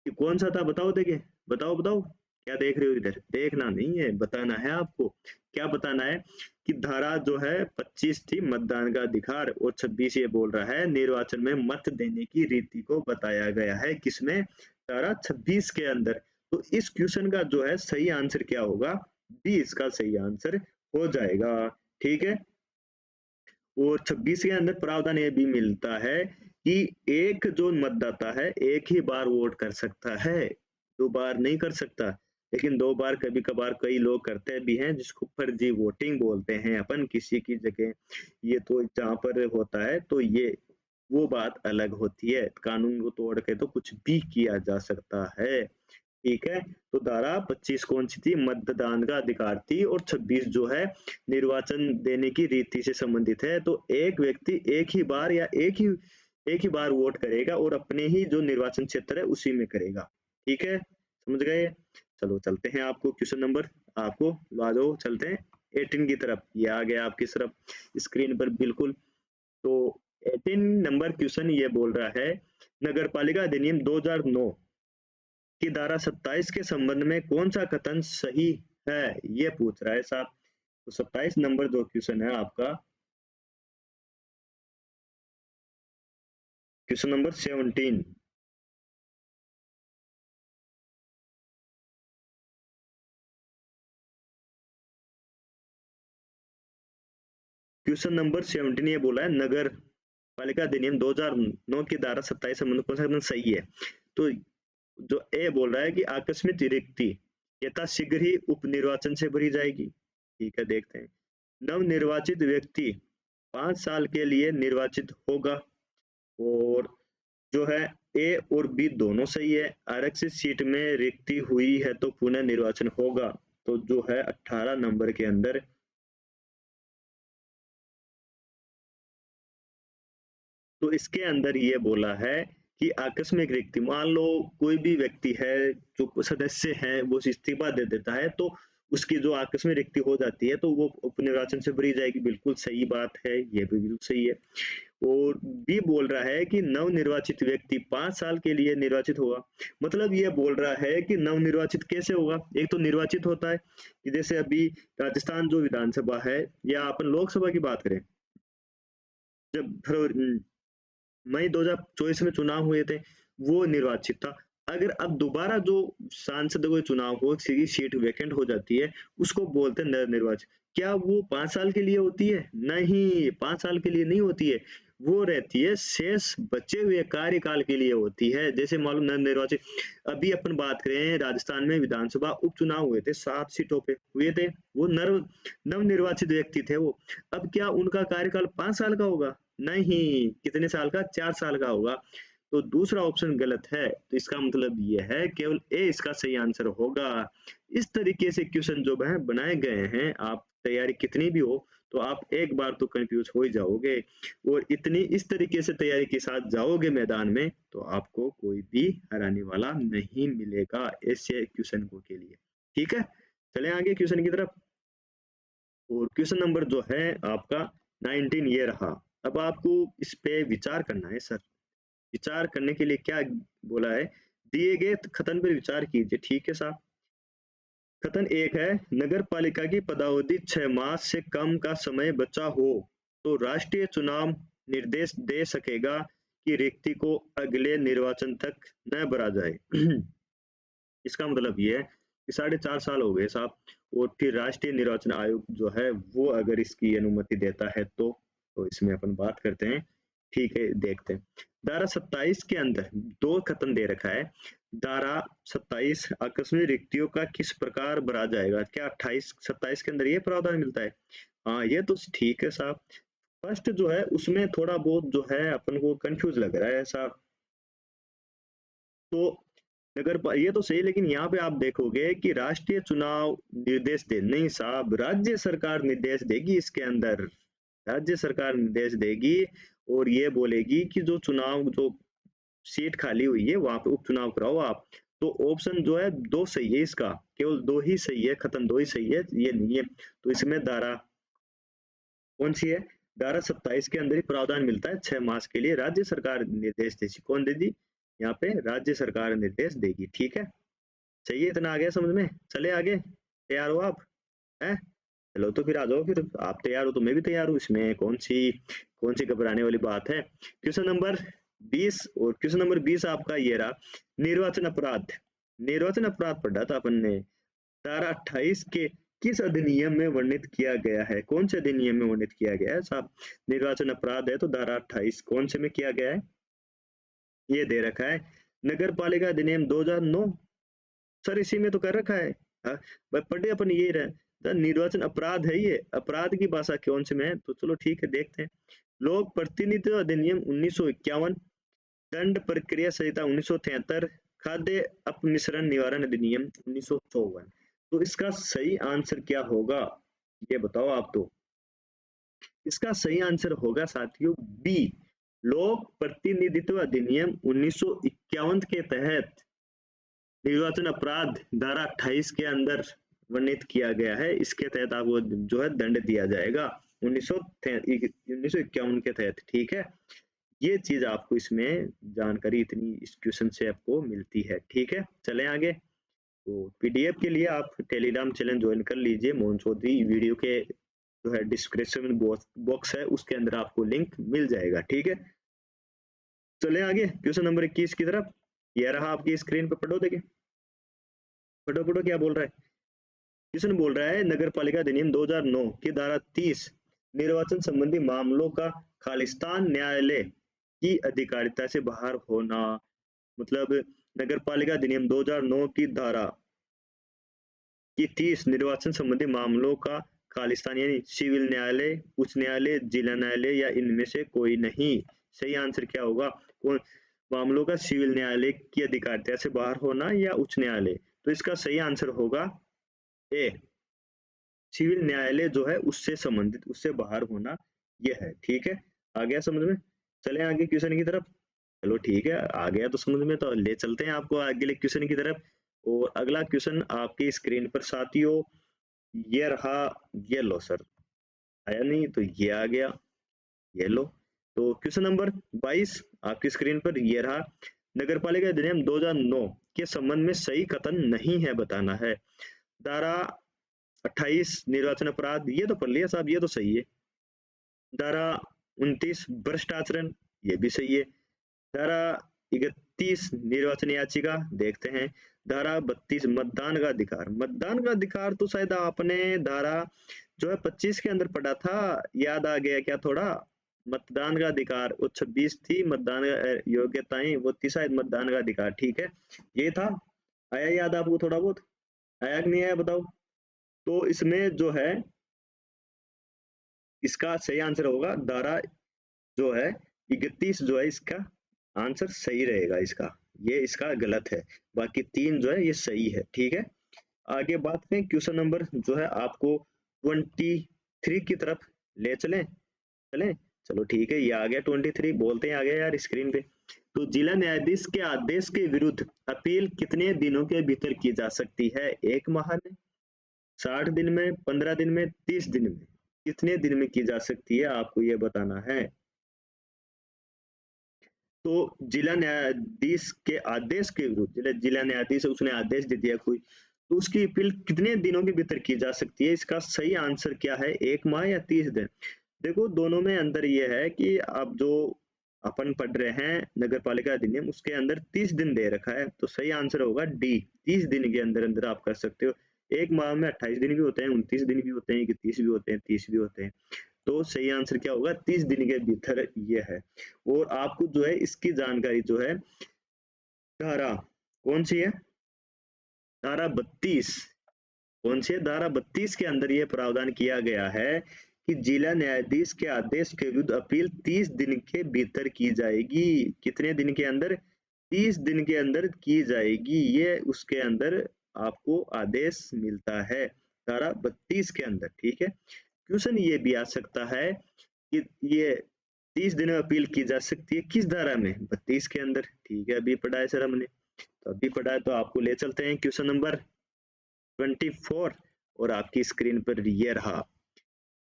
कौन सा था बताओ, देखिए बताओ बताओ। क्या देख रहे हो इधर? देखना नहीं है, बताना है आपको। क्या बताना है कि धारा जो है 25 थी मतदान का अधिकार और 26 ये बोल रहा है निर्वाचन में मत देने की रीति को बताया गया है किसमें? धारा 26 के अंदर। तो इस क्वेश्चन का जो है सही आंसर क्या होगा? बी इसका सही आंसर हो जाएगा। ठीक है। और 26 के अंदर प्रावधान ये भी मिलता है कि एक जो मतदाता है एक ही बार वोट कर सकता है, 2 बार नहीं कर सकता। लेकिन 2 बार कभी-कभार कई लोग करते भी हैं जिसको फर्जी वोटिंग बोलते हैं अपन किसी की जगह। ये तो जहाँ पर होता है तो ये वो बात अलग होती है। कानून को तोड़ के तो कुछ भी किया जा सकता है। ठीक है। तो धारा 25 कौन सी थी? मतदान का अधिकार थी और 26 जो है निर्वाचन देने की रीति से संबंधित है। तो एक व्यक्ति एक ही बार या एक ही बार वोट करेगा और अपने ही जो निर्वाचन क्षेत्र है उसी में करेगा। ठीक है, समझ गए? चलो चलते हैं आपको क्वेश्चन नंबर आपको ला दो, चलते हैं 18 की तरफ। ये आ गया आपकी तरफ स्क्रीन पर बिल्कुल। तो 18 नंबर क्वेश्चन ये बोल रहा है नगर पालिका अधिनियम 2009 की धारा 27 के संबंध में कौन सा कथन सही है? ये पूछ रहा है साहब। तो 27 नंबर जो क्वेश्चन है आपका, क्वेश्चन नंबर 17। क्वेश्चन नंबर 17 ये बोला है नगर पालिका अधिनियम 2009 की धारा 27 संबंध कौन सा कथन सही है? तो जो ए बोल रहा है कि आकस्मिक रिक्ति यथाशीघ्र ही उपनिर्वाचन से भरी जाएगी। ठीक है, देखते हैं। नव निर्वाचित व्यक्ति 5 साल के लिए निर्वाचित होगा। और जो है ए और बी दोनों सही है। आरक्षित सीट में रिक्ति हुई है तो पुनः निर्वाचन होगा। तो जो है 18 नंबर के अंदर, तो इसके अंदर ये बोला है कि आकस्मिक रिक्ति, मान लो कोई भी व्यक्ति है जो सदस्य है वो इस्तीफा दे देता है तो उसकी जो आकस्मिक रिक्ति हो जाती है तो वो उपनिर्वाचन से भरी जाएगी। बिल्कुल सही बात है, ये भी बिल्कुल सही है। और बी बोल रहा है कि नवनिर्वाचित व्यक्ति 5 साल के लिए निर्वाचित होगा। मतलब ये बोल रहा है कि नवनिर्वाचित कैसे होगा? एक तो निर्वाचित होता है कि जैसे अभी राजस्थान जो विधानसभा है या अपन लोकसभा की बात करें, जब मई 2024 में चुनाव हुए थे वो निर्वाचित था। अगर अब दोबारा जो सांसद को चुनाव हो, किसी सीट वैकेंट हो जाती है, उसको बोलते हैं नवनिर्वाचित। क्या वो 5 साल के लिए होती है? नहीं, 5 साल के लिए नहीं होती है। वो रहती है शेष बचे हुए कार्यकाल के लिए होती है। जैसे मालूम नवनिर्वाचित, अभी अपन बात करें राजस्थान में विधानसभा उपचुनाव हुए थे, 7 सीटों पे हुए थे। वो नवनिर्वाचित व्यक्ति थे वो। अब क्या उनका कार्यकाल 5 साल का होगा? नहीं, कितने साल का? 4 साल का होगा। तो दूसरा ऑप्शन गलत है। तो इसका मतलब ये है केवल ए इसका सही आंसर होगा। इस तरीके से क्वेश्चन जो है बनाए गए हैं, आप तैयारी कितनी भी हो तो आप एक बार तो कंफ्यूज हो ही जाओगे। और इतनी इस तरीके से तैयारी के साथ जाओगे मैदान में तो आपको कोई भी हराने वाला नहीं मिलेगा ऐसे क्वेश्चन को के लिए। ठीक है, चले आगे क्वेश्चन की तरफ। और क्वेश्चन नंबर जो है आपका 19 ये रहा। अब आपको इस पे विचार करना है सर। विचार करने के लिए क्या बोला है? दिए गए कथन पर विचार कीजिए। ठीक है साहब। कथन एक है नगर पालिका की पदावधि 6 मास से कम का समय बचा हो तो राष्ट्रीय चुनाव निर्देश दे सकेगा कि रिक्ति को अगले निर्वाचन तक न भरा जाए। इसका मतलब ये है कि 4.5 साल हो गए साहब और फिर राष्ट्रीय निर्वाचन आयोग जो है वो अगर इसकी अनुमति देता है तो इसमें अपन बात करते हैं। ठीक है, देखते हैं। धारा 27 के अंदर दो कथन दे रखा है। धारा 27 आकस्मिक रिक्तियों का किस प्रकार भरा जाएगा? क्या 28-27 के अंदर ये प्रावधान मिलता है? हाँ, ये तो ठीक है साहब। फर्स्ट जो है उसमें थोड़ा बहुत जो है अपन को कंफ्यूज लग रहा है साहब। तो ये तो सही, लेकिन यहाँ पे आप देखोगे कि राष्ट्रीय चुनाव निर्देश दे, नहीं साहब, राज्य सरकार निर्देश देगी इसके अंदर। राज्य सरकार निर्देश देगी और ये बोलेगी कि जो चुनाव जो सीट खाली हुई है वहां पे उपचुनाव कराओ आप। तो ऑप्शन जो है दो सही है, इसका केवल दो ही सही है, खत्म दो ही सही है, ये नहीं है। तो इसमें धारा कौन सी है? धारा 27 के अंदर ही प्रावधान मिलता है 6 मास के लिए राज्य सरकार निर्देश देगी। कौन देगी? यहाँ पे राज्य सरकार निर्देश देगी। ठीक है। सही है, इतना आ गया समझ में? चले आगे, तैयार हो आप? हैं? चलो तो फिर आ जाओ, फिर आप तैयार हो तो मैं भी तैयार हूँ, इसमें कौन सी घबराने वाली बात है। क्वेश्चन नंबर 20, और क्वेश्चन नंबर 20 आपका ये रहा, निर्वाचन अपराध। निर्वाचन अपराध पढ़ा था अपन ने, धारा 28 के किस अधिनियम में वर्णित किया गया है? कौन से अधिनियम में वर्णित किया गया है साहब? निर्वाचन अपराध है तो धारा 28 कौन से में किया गया है? ये दे रखा है, नगर पालिका अधिनियम 2009। सर इसी में तो कर रखा है। हाँ, भाई पढ़े अपन ये रहे, तो निर्वाचन अपराध है, ये अपराध की भाषा कौन से में है? तो चलो ठीक है, देखते हैं। लोक प्रतिनिधित्व अधिनियम 1951, दंड प्रक्रिया संहिता 1973, खाद्य अपमिश्रण निवारण अधिनियम 1954। तो इसका सही आंसर क्या होगा, ये बताओ आप तो। इसका सही आंसर होगा साथियों बी, लोक प्रतिनिधित्व अधिनियम 1951 के तहत निर्वाचन अपराध धारा 28 के अंदर वर्णित किया गया है, इसके तहत आपको जो है दंड दिया जाएगा 1951 के तहत। ठीक है, ये चीज आपको इसमें जानकारी इतनी इस क्वेश्चन से आपको मिलती है। ठीक है, चलें आगे। तो पीडीएफ के लिए आप टेलीग्राम चैनल ज्वाइन कर लीजिए, मोहन चौधरी वीडियो के जो है डिस्क्रिप्शन बॉक्स है उसके अंदर आपको लिंक मिल जाएगा। ठीक है, चले आगे क्वेश्चन नंबर 21 की तरफ। यह रहा आपकी स्क्रीन पर, पढ़ो देखिए, पढ़ो पढ़ो क्या बोल रहा है। क्वेश्चन बोल रहा है, नगर पालिका अधिनियम 2009 की धारा 30 निर्वाचन संबंधी मामलों का खालिस्तान न्यायालय की अधिकारिता से बाहर होना। मतलब नगर पालिका अधिनियम 2009 की धारा की 30 निर्वाचन संबंधी मामलों का खालिस्तान यानी सिविल न्यायालय, उच्च न्यायालय, जिला न्यायालय या इनमें से कोई नहीं। सही आंसर क्या होगा? कौन मामलों का सिविल न्यायालय की अधिकारिता से बाहर होना या उच्च न्यायालय? तो इसका सही आंसर होगा ए, सिविल न्यायालय जो है उससे संबंधित, उससे बाहर होना, यह है। ठीक है, आ गया समझ में? चले आगे क्वेश्चन की तरफ। चलो ठीक है, आ गया तो समझ में, तो ले चलते हैं आपको अगले क्वेश्चन की तरफ। और अगला क्वेश्चन आपकी स्क्रीन पर साथियों ये रहा, ये लो सर, आया नहीं तो ये आ गया, ये लो। तो क्वेश्चन नंबर 22 आपकी स्क्रीन पर ये रहा, नगर पालिका अधिनियम 2009 के संबंध में सही कथन नहीं है बताना है। धारा 28 निर्वाचन अपराध, ये तो पढ़ लिया साहब, ये तो सही है। धारा 29 भ्रष्ट आचरण, ये भी सही है। धारा 31 निर्वाचन याचिका, देखते हैं। धारा 32 मतदान का अधिकार, मतदान का अधिकार तो शायद आपने धारा जो है 25 के अंदर पढ़ा था, याद आ गया क्या थोड़ा? मतदान का अधिकार वो 26 थी, मतदान योग्यताएं वो थी शायद मतदान का अधिकार। ठीक है, ये था, आया याद आपको थोड़ा बहुत? आया कि नहीं आया बताओ? तो इसमें जो है इसका सही आंसर होगा धारा जो है 31 जो है इसका आंसर सही रहेगा इसका, ये इसका गलत है, बाकी तीन जो है ये सही है। ठीक है, आगे बात करें, क्वेश्चन नंबर जो है आपको 23 की तरफ ले चलें, चलें। चलो ठीक है, ये आ गया 23, बोलते हैं आ गया यार स्क्रीन पे। तो जिला न्यायाधीश के आदेश के विरुद्ध अपील कितने दिनों के भीतर की जा सकती है? 1 माह में, 60 दिन में, 15 दिन में, 30 दिन में? कितने दिन में की जा सकती है आपको ये बताना है। तो जिला न्यायाधीश के आदेश के विरुद्ध, जिला न्यायाधीश उसने आदेश दे दिया कोई, तो उसकी अपील कितने दिनों के भीतर की जा सकती है? इसका सही आंसर क्या है, 1 माह या 30 दिन? देखो दोनों में अंतर यह है कि आप जो अपन पढ़ रहे हैं नगर पालिका अधिनियम, उसके अंदर 30 दिन दे रखा है, तो सही आंसर होगा डी, 30 दिन के अंदर अंदर आप कर सकते हो। 1 माह में 28 दिन भी होते हैं, 29 दिन भी होते हैं, 31 भी होते हैं, 30 भी होते हैं। तो सही आंसर क्या होगा? 30 दिन के भीतर ये है। और आपको जो है इसकी जानकारी जो है, धारा कौन सी है? धारा 32, कौन सी है? धारा 32 के अंदर ये प्रावधान किया गया है कि जिला न्यायाधीश के आदेश के विरुद्ध अपील 30 दिन के भीतर की जाएगी। कितने दिन के अंदर? 30 दिन के अंदर की जाएगी, ये उसके अंदर आपको आदेश मिलता है, धारा 32 के अंदर। ठीक है, क्वेश्चन ये भी आ सकता है कि ये 30 दिन में अपील की जा सकती है किस धारा में? 32 के अंदर। ठीक है, अभी पढ़ा है सर हमने, तो अभी पढ़ा है, तो आपको ले चलते हैं क्वेश्चन नंबर 24, और आपकी स्क्रीन पर ये रहा,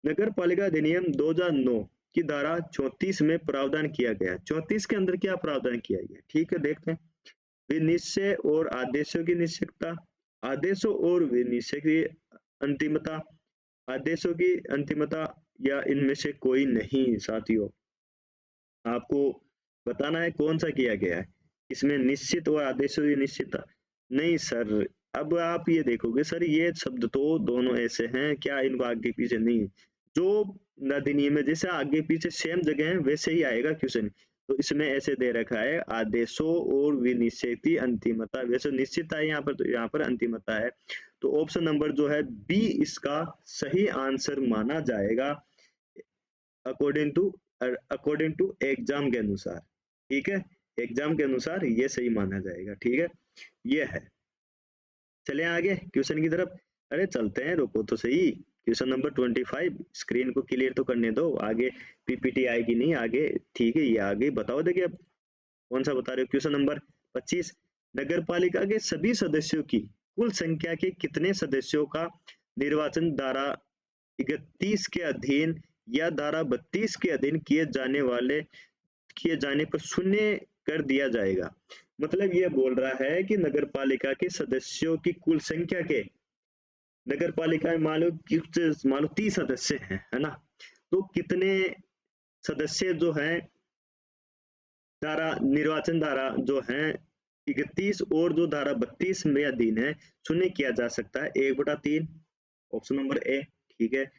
नगर पालिका अधिनियम 2009 की धारा 34 में प्रावधान किया गया। 34 के अंदर क्या प्रावधान किया गया? ठीक है, देखते हैं। विनिश्चय और आदेशों की निश्चितता, आदेशों और विनिश्चय की अंतिमता, आदेशों की अंतिमता या इनमें से कोई नहीं साथियों। आपको बताना है कौन सा किया गया है, इसमें निश्चित और आदेशों की निश्चितता नहीं सर। अब आप ये देखोगे सर ये शब्द तो दोनों ऐसे हैं, क्या इनको आगे पीछे नहीं है। जो अधिनियम है जैसे आगे पीछे सेम जगह है वैसे ही आएगा क्वेश्चन। तो इसमें ऐसे दे रखा है आदेशों और विनिश्चय की अंतिमता, वैसे निश्चितता है यहाँ पर, तो यहाँ पर अंतिमता है। तो ऑप्शन नंबर जो है बी इसका सही आंसर माना जाएगा अकॉर्डिंग टू एग्जाम के अनुसार। ठीक है, एग्जाम के अनुसार ये सही माना जाएगा। ठीक है, ये है। चले आगे क्वेश्चन की तरफ। अरे चलते हैं, रुको तो सही। क्वेश्चन नंबर 25, स्क्रीन को क्लियर तो करने दो, आगे पीपीटी आएगी नहीं आगे। ठीक है, ये आगे बताओ। देखिए अब कौन सा बता रहे हो। क्वेश्चन नंबर 25, नगर पालिका के सभी सदस्यों की कुल संख्या के कितने सदस्यों का निर्वाचन धारा 31 के अधीन या धारा 32 के अधीन किए जाने पर शून्य कर दिया जाएगा। मतलब ये बोल रहा है कि नगर पालिका के सदस्यों की कुल संख्या के, नगर पालिका में मान लो 30 सदस्य हैं, है ना, तो कितने सदस्य जो हैं धारा निर्वाचन धारा जो है 31 और जो धारा 32 में अधीन है शून्य किया जा सकता है 1/3, ऑप्शन नंबर ए। ठीक है,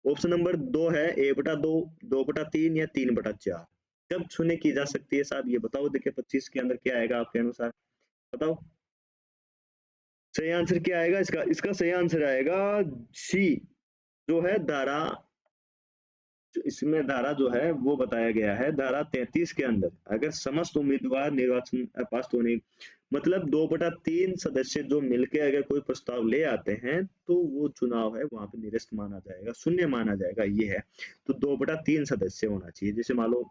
ऑप्शन नंबर 2 है 1/2, 2/3 या 3/4। कब शून्य की जा सकती है साहब ये बताओ। देखिए 25 के अंदर क्या आएगा आपके अनुसार, बताओ। सही आंसर क्या आएगा इसका, इसका सही आंसर आएगा सी, जो है धारा, इसमें धारा जो है वो बताया गया है धारा 33 के अंदर अगर समस्त उम्मीदवार निर्वाचन पास होने, मतलब 2/3 सदस्य जो मिलके अगर कोई प्रस्ताव ले आते हैं तो वो चुनाव है वहां पे निरस्त माना जाएगा, शून्य माना जाएगा। ये है, तो 2/3 सदस्य होना चाहिए। जैसे मान लो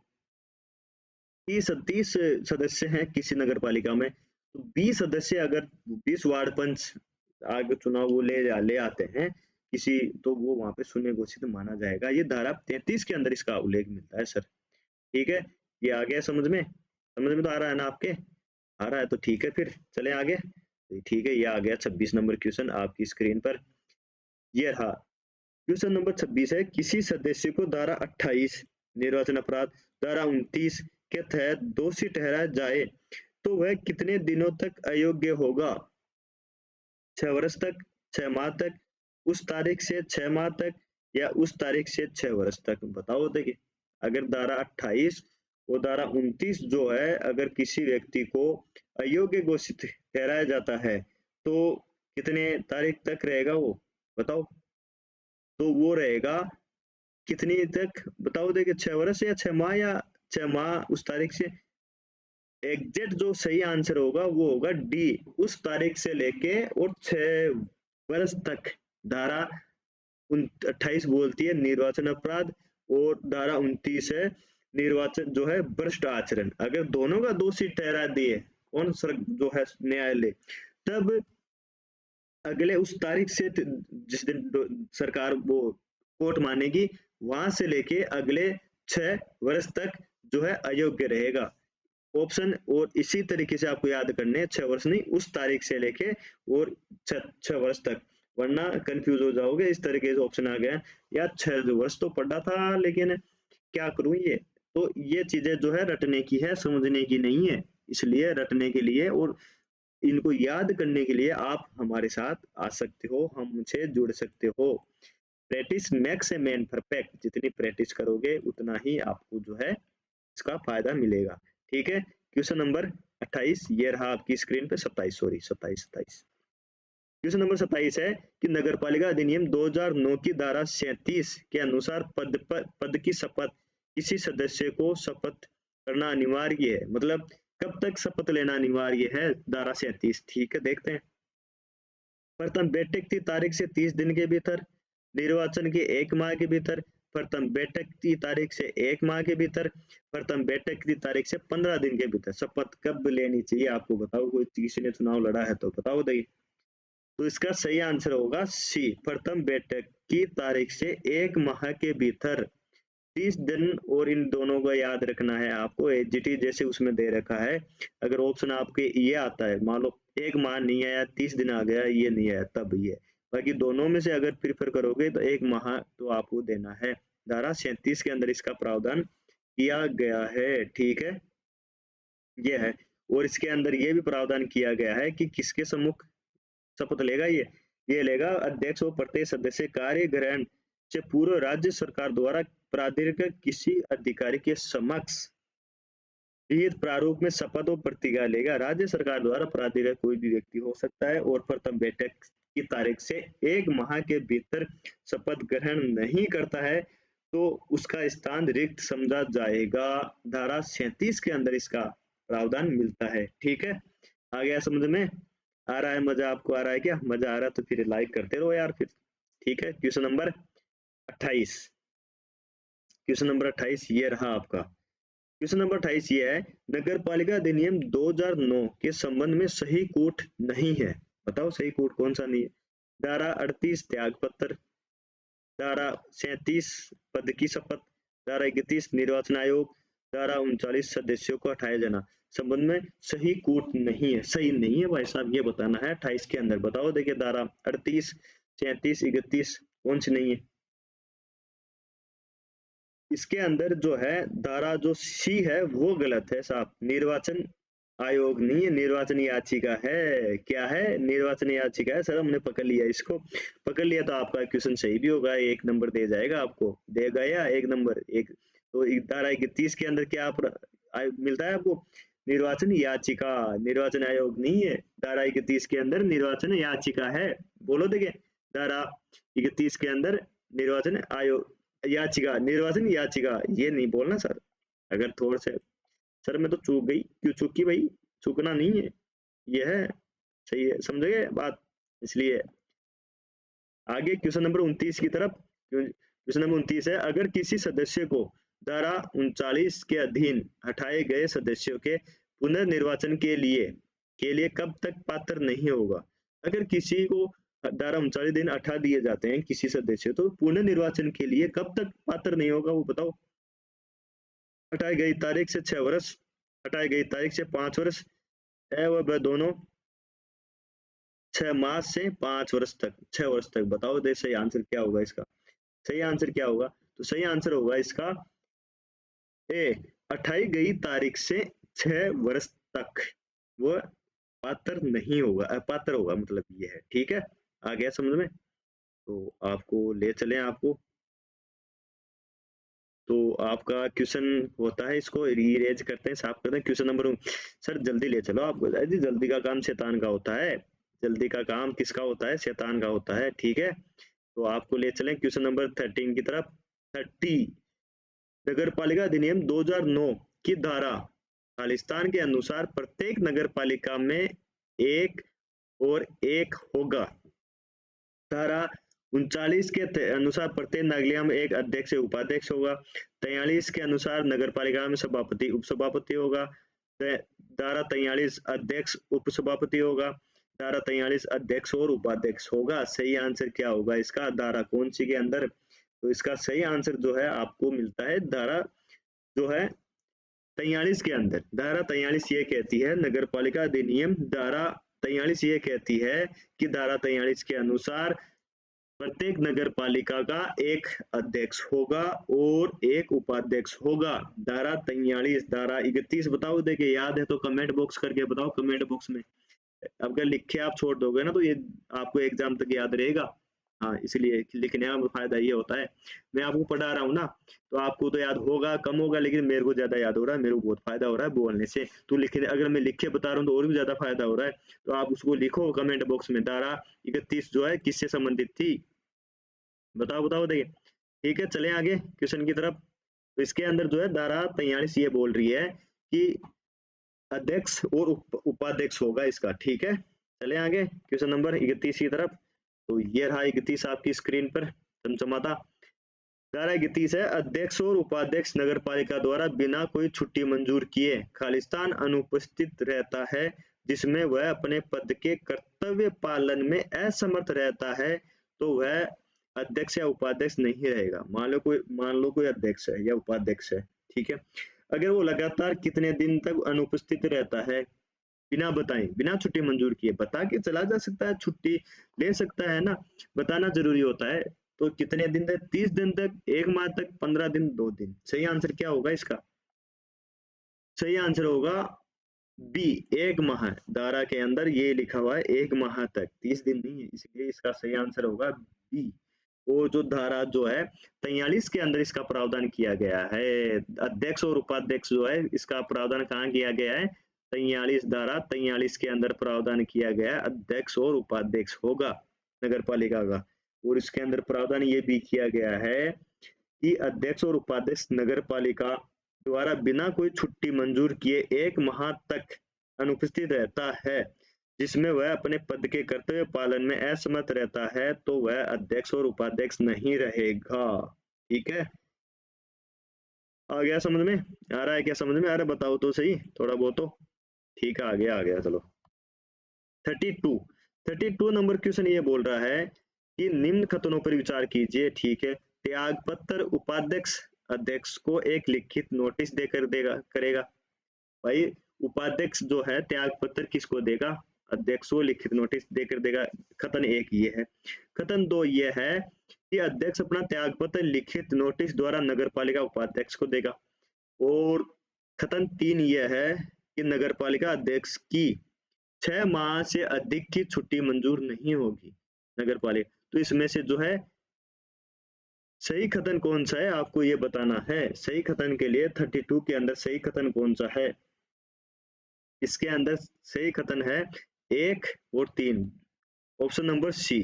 30 सदस्य हैं किसी नगर पालिका में, तो 20 सदस्य अगर 20 वार्ड पंच आगे चुनाव वो ले आते हैं किसी, तो वो वहां पे शून्य घोषित माना जाएगा। ये धारा 33 के अंदर इसका उल्लेख मिलता है सर। ठीक है, ये आ गया समझ में तो आ रहा है ना आपके, आ रहा है तो ठीक है, फिर चले आगे। ठीक है, ये आ गया 26 नंबर क्वेश्चन आपकी स्क्रीन पर। ये रहा क्वेश्चन नंबर 26 है, किसी सदस्य को धारा 28 निर्वाचन अपराध, धारा 29 के तहत दोषी ठहराया जाए तो वह कितने दिनों तक अयोग्य होगा। 6 वर्ष तक, 6 माह तक, उस तारीख से 6 माह तक, या उस तारीख से 6 वर्ष तक। बताओ। देखिए अगर धारा 28 और धारा 29 जो है अगर किसी व्यक्ति को अयोग्य घोषित ठहराया जाता है तो कितने तारीख तक रहेगा वो, बताओ। तो वो रहेगा कितनी तक, बताओ। देखिए 6 वर्ष या 6 माह, या 6 माह उस तारीख से। एग्जैक्ट जो सही आंसर होगा वो होगा डी, उस तारीख से लेके और 6 वर्ष तक। धारा 28 बोलती है निर्वाचन अपराध और धारा 29 है निर्वाचन जो है भ्रष्ट आचरण। अगर दोनों का दोषी ठहरा दिए कौन सर जो है न्यायालय, तब अगले उस तारीख से जिस दिन सरकार वो कोर्ट मानेगी वहां से लेके अगले 6 वर्ष तक जो है अयोग्य रहेगा ऑप्शन। और इसी तरीके से आपको याद करने हैं, 6 वर्ष नहीं, उस तारीख से लेके और 6 वर्ष तक, वरना कंफ्यूज हो जाओगे। इस तरीके से ऑप्शन आ गया यार, 6 वर्ष तो पढ़ा था लेकिन क्या करूं ये। तो ये चीजें जो है रटने की है, समझने की नहीं है। इसलिए रटने के लिए और इनको याद करने के लिए आप हमारे साथ आ सकते हो, हमसे जुड़ सकते हो। Practice makes a man perfect, जितनी प्रैक्टिस करोगे उतना ही आपको जो है इसका फायदा मिलेगा। ठीक है, क्वेश्चन नंबर 28 ये रहा आपकी स्क्रीन पे, 27 सॉरी 27। क्वेश्चन नंबर 27 है कि नगर पालिका अधिनियम 2009 की धारा 37 के अनुसार पद की शपथ किसी सदस्य को शपथ करना अनिवार्य है। मतलब कब तक शपथ लेना अनिवार्य है, धारा 37। ठीक है, देखते हैं। प्रथम बैठक की तारीख से 30 दिन के भीतर, निर्वाचन के 1 माह के भीतर, प्रथम बैठक की तारीख से 1 माह के भीतर, प्रथम बैठक की तारीख से 15 दिन के भीतर। शपथ कब लेनी चाहिए आपको बताओ, कोई किसी ने चुनाव लड़ा है तो बताओ। दही तो इसका सही आंसर होगा सी, प्रथम बैठक की तारीख से 1 माह के भीतर। 30 दिन और इन दोनों को याद रखना है आपको एचजीटी जैसे उसमें दे रखा है। अगर ऑप्शन आपके ये आता है, मान लो 1 माह नहीं आया, 30 दिन आ गया, ये नहीं आया तब ये। बाकी दोनों में से अगर प्रेफर करोगे तो 1 माह तो आपको देना है। धारा 37 के अंदर इसका प्रावधान किया गया है, ठीक है? ये है। और इसके अंदर ये भी प्रावधान किया गया है कि किसके सम्मुख शपथ लेगा ये लेगा अध्यक्ष और प्रत्येक सदस्य कार्य ग्रहण से पूर्व राज्य सरकार द्वारा प्राधिकृत किसी अधिकारी के समक्ष विहित प्रारूप में शपथ और प्रतिज्ञा लेगा। राज्य सरकार द्वारा प्राधिकृत कोई भी व्यक्ति हो सकता है और प्रथम बैठक की तारीख से 1 माह के भीतर शपथ ग्रहण नहीं करता है तो उसका स्थान रिक्त समझा जाएगा। धारा 37 के अंदर इसका प्रावधान मिलता है, ठीक है? आ गया समझ में? आ रहा है मजा? आपको आ रहा है क्या? मजा आ रहा है तो फिर लाइक करते रहो यार फिर, ठीक है? क्वेश्चन नंबर 28, क्वेश्चन नंबर 28 ये रहा आपका। क्वेश्चन नंबर 28 ये है, नगर पालिका अधिनियम 2009 के संबंध में सही कोट नहीं है। बताओ सही कोट कौन सा नहीं है? धारा 38 त्याग पत्र, धारा 37 पद की शपथ, धारा 31 निर्वाचन आयोग, धारा 39 सदस्यों को हटाया जाना। संबंध में सही कोट नहीं है, सही नहीं है भाई साहब, ये बताना है 28 के अंदर। बताओ देखिए, धारा 38, 37, 31 कौन सी नहीं है? इसके अंदर जो है धारा जो सी है वो गलत है साहब। निर्वाचन आयोग नहीं है, निर्वाचन याचिका है। क्या है? निर्वाचन याचिका है सर, हमने पकड़ लिया इसको। पकड़ लिया तो आपका क्वेश्चन सही भी होगा, 1 नंबर दे जाएगा आपको, देगा या 1 नंबर एक। तो धारा 31 के अंदर क्या मिलता है आपको? निर्वाचन याचिका, निर्वाचन आयोग नहीं है। धारा 31 के अंदर निर्वाचन याचिका है। बोलो देखिए, धारा 31 के अंदर निर्वाचन आयोग याचिका, निर्वाचन याचिका, ये नहीं बोलना सर। अगर थोड़ा से सर मैं तो चूक गई, क्यों चूकी भाई? चूकना नहीं है, ये है, सही है, समझ गए बात? इसलिए आगे क्वेश्चन नंबर 29 की तरफ। क्वेश्चन नंबर 29 है, अगर किसी सदस्य को धारा 39 के अधीन हटाए गए सदस्यों के पुनर्निर्वाचन के लिए कब तक पात्र नहीं होगा? अगर किसी को धारा 39 दिन हटा दिए जाते हैं किसी सदस्य, तो पुनर्निर्वाचन के लिए कब तक पात्र नहीं होगा वो बताओ? हटाई गई तारीख से 6 वर्ष, हटाई गई तारीख से 5 वर्ष, ए व ब दोनों 6 माह से 5 वर्ष तक, 6 वर्ष तक। बताओ दे सही आंसर क्या होगा इसका? सही आंसर क्या होगा? तो सही आंसर होगा इसका ए, हटाई गई तारीख से 6 वर्ष तक वो पात्र नहीं होगा, अपात्र होगा, मतलब ये है, ठीक है? आ गया समझ में? तो आपको ले चले आपको, तो आपका क्वेश्चन होता है, इसको रीरेज करते हैं, साफ करते हैं। क्वेश्चन नंबर सर जल्दी ले चलो आपको, जी जल्दी का काम शैतान का होता है, जल्दी का काम किसका होता है? शैतान का होता है, ठीक है? तो आपको ले चलें क्वेश्चन नंबर 13 की तरफ। 30, नगर पालिका अधिनियम 2009 की धारा खालिस्तान के अनुसार प्रत्येक नगर पालिका में एक और एक होगा। धारा 39 के अनुसार प्रत्येक नगरपालिका में एक अध्यक्ष से उपाध्यक्ष होगा। 43 के अनुसार नगर पालिका में सभापति उप सभापति होगा। धारा 43 अध्यक्ष उप सभापति होगा। धारा 43 अध्यक्ष और उपाध्यक्ष होगा। सही आंसर क्या होगा इसका? धारा कौन सी के अंदर? तो इसका सही आंसर जो है आपको मिलता है धारा जो है 43 के अंदर। धारा 43 ये कहती है, नगर पालिका अधिनियम धारा 43 ये कहती है कि धारा 43 के अनुसार प्रत्येक नगर पालिका का एक अध्यक्ष होगा और एक उपाध्यक्ष होगा। धारा 43, धारा 31 बताओ देखिए, याद है तो कमेंट बॉक्स करके बताओ, कमेंट बॉक्स में। अगर लिखे आप छोड़ दोगे ना तो ये आपको एग्जाम तक याद रहेगा। हाँ, इसलिए लिखने का फायदा ये होता है, मैं आपको पढ़ा रहा हूँ ना, तो आपको तो याद होगा, कम होगा, लेकिन मेरे को ज्यादा याद हो रहा है, मेरे को बहुत फायदा हो रहा है बोलने से। तो लिखने, अगर मैं लिख के बता रहा हूँ तो और भी ज्यादा फायदा हो रहा है। तो आप उसको लिखो कमेंट बॉक्स में, धारा 31 जो है किससे संबंधित थी? बताओ बताओ देखिए, ठीक है? चले आगे क्वेश्चन की तरफ। तो इसके अंदर जो है धारा 43 ये बोल रही है कि अध्यक्ष और उपाध्यक्ष होगा इसका, ठीक है? चले आगे क्वेश्चन नंबर 31 की तरफ। तो ये रहा 31 आपकी स्क्रीन पर चमचमाता। धारा 31 है, अध्यक्ष और उपाध्यक्ष नगर पालिका द्वारा बिना कोई छुट्टी मंजूर किए खालिस्तान अनुपस्थित रहता है जिसमें वह अपने पद के कर्तव्य पालन में असमर्थ रहता है, तो वह अध्यक्ष या उपाध्यक्ष नहीं रहेगा। मान लो कोई अध्यक्ष है या उपाध्यक्ष है, ठीक है। अगर वो लगातार कितने दिन तक अनुपस्थित रहता है बिना बताए, बिना छुट्टी मंजूर किए, बता के चला जा सकता है, छुट्टी ले सकता है ना, बताना जरूरी होता है। तो कितने दिन तक? 30 दिन तक, 1 माह तक, 15 दिन, 2 दिन। सही आंसर क्या होगा इसका? सही आंसर होगा बी, 1 माह। धारा के अंदर ये लिखा हुआ है 1 माह तक, 30 दिन नहीं है, इसलिए इसका सही आंसर होगा बी। वो जो धारा जो है 43 के अंदर इसका प्रावधान किया गया है। अध्यक्ष और उपाध्यक्ष जो है इसका प्रावधान कहाँ किया गया है? 43, धारा 43 के अंदर प्रावधान किया गया है, अध्यक्ष और उपाध्यक्ष होगा नगर पालिका का। और इसके अंदर प्रावधान ये भी किया गया है कि अध्यक्ष और उपाध्यक्ष नगर पालिका द्वारा बिना कोई छुट्टी मंजूर किए 1 माह तक अनुपस्थित रहता है, जिसमें वह अपने पद के कर्तव्य पालन में असमर्थ रहता है, तो वह अध्यक्ष और उपाध्यक्ष नहीं रहेगा। ठीक है, आ गया समझ में? आ रहा है क्या समझ में? आ रहा है? बताओ तो सही, थोड़ा बहुत तो। ठीक है, आ गया चलो। 32 नंबर क्वेश्चन ये बोल रहा है कि निम्न कथनों पर विचार कीजिए। ठीक है, त्याग पत्र उपाध्यक्ष अध्यक्ष को एक लिखित नोटिस देकर करेगा। भाई उपाध्यक्ष जो है त्याग पत्र किसको देगा? अध्यक्ष को लिखित नोटिस देकर देगा। कथन 1 ये है। कथन 2 ये है कि अध्यक्ष अपना त्याग पत्र लिखित नोटिस द्वारा नगर पालिका उपाध्यक्ष को देगा। और कथन 3 ये है कि नगर पालिका अध्यक्ष की 6 माह से अधिक की छुट्टी मंजूर नहीं होगी नगर पालिका। तो इसमें से जो है सही कथन कौन सा है आपको ये बताना है। सही कथन के लिए 32 के अंदर सही कथन कौन सा है? इसके अंदर सही कथन है 1 और 3, ऑप्शन नंबर सी।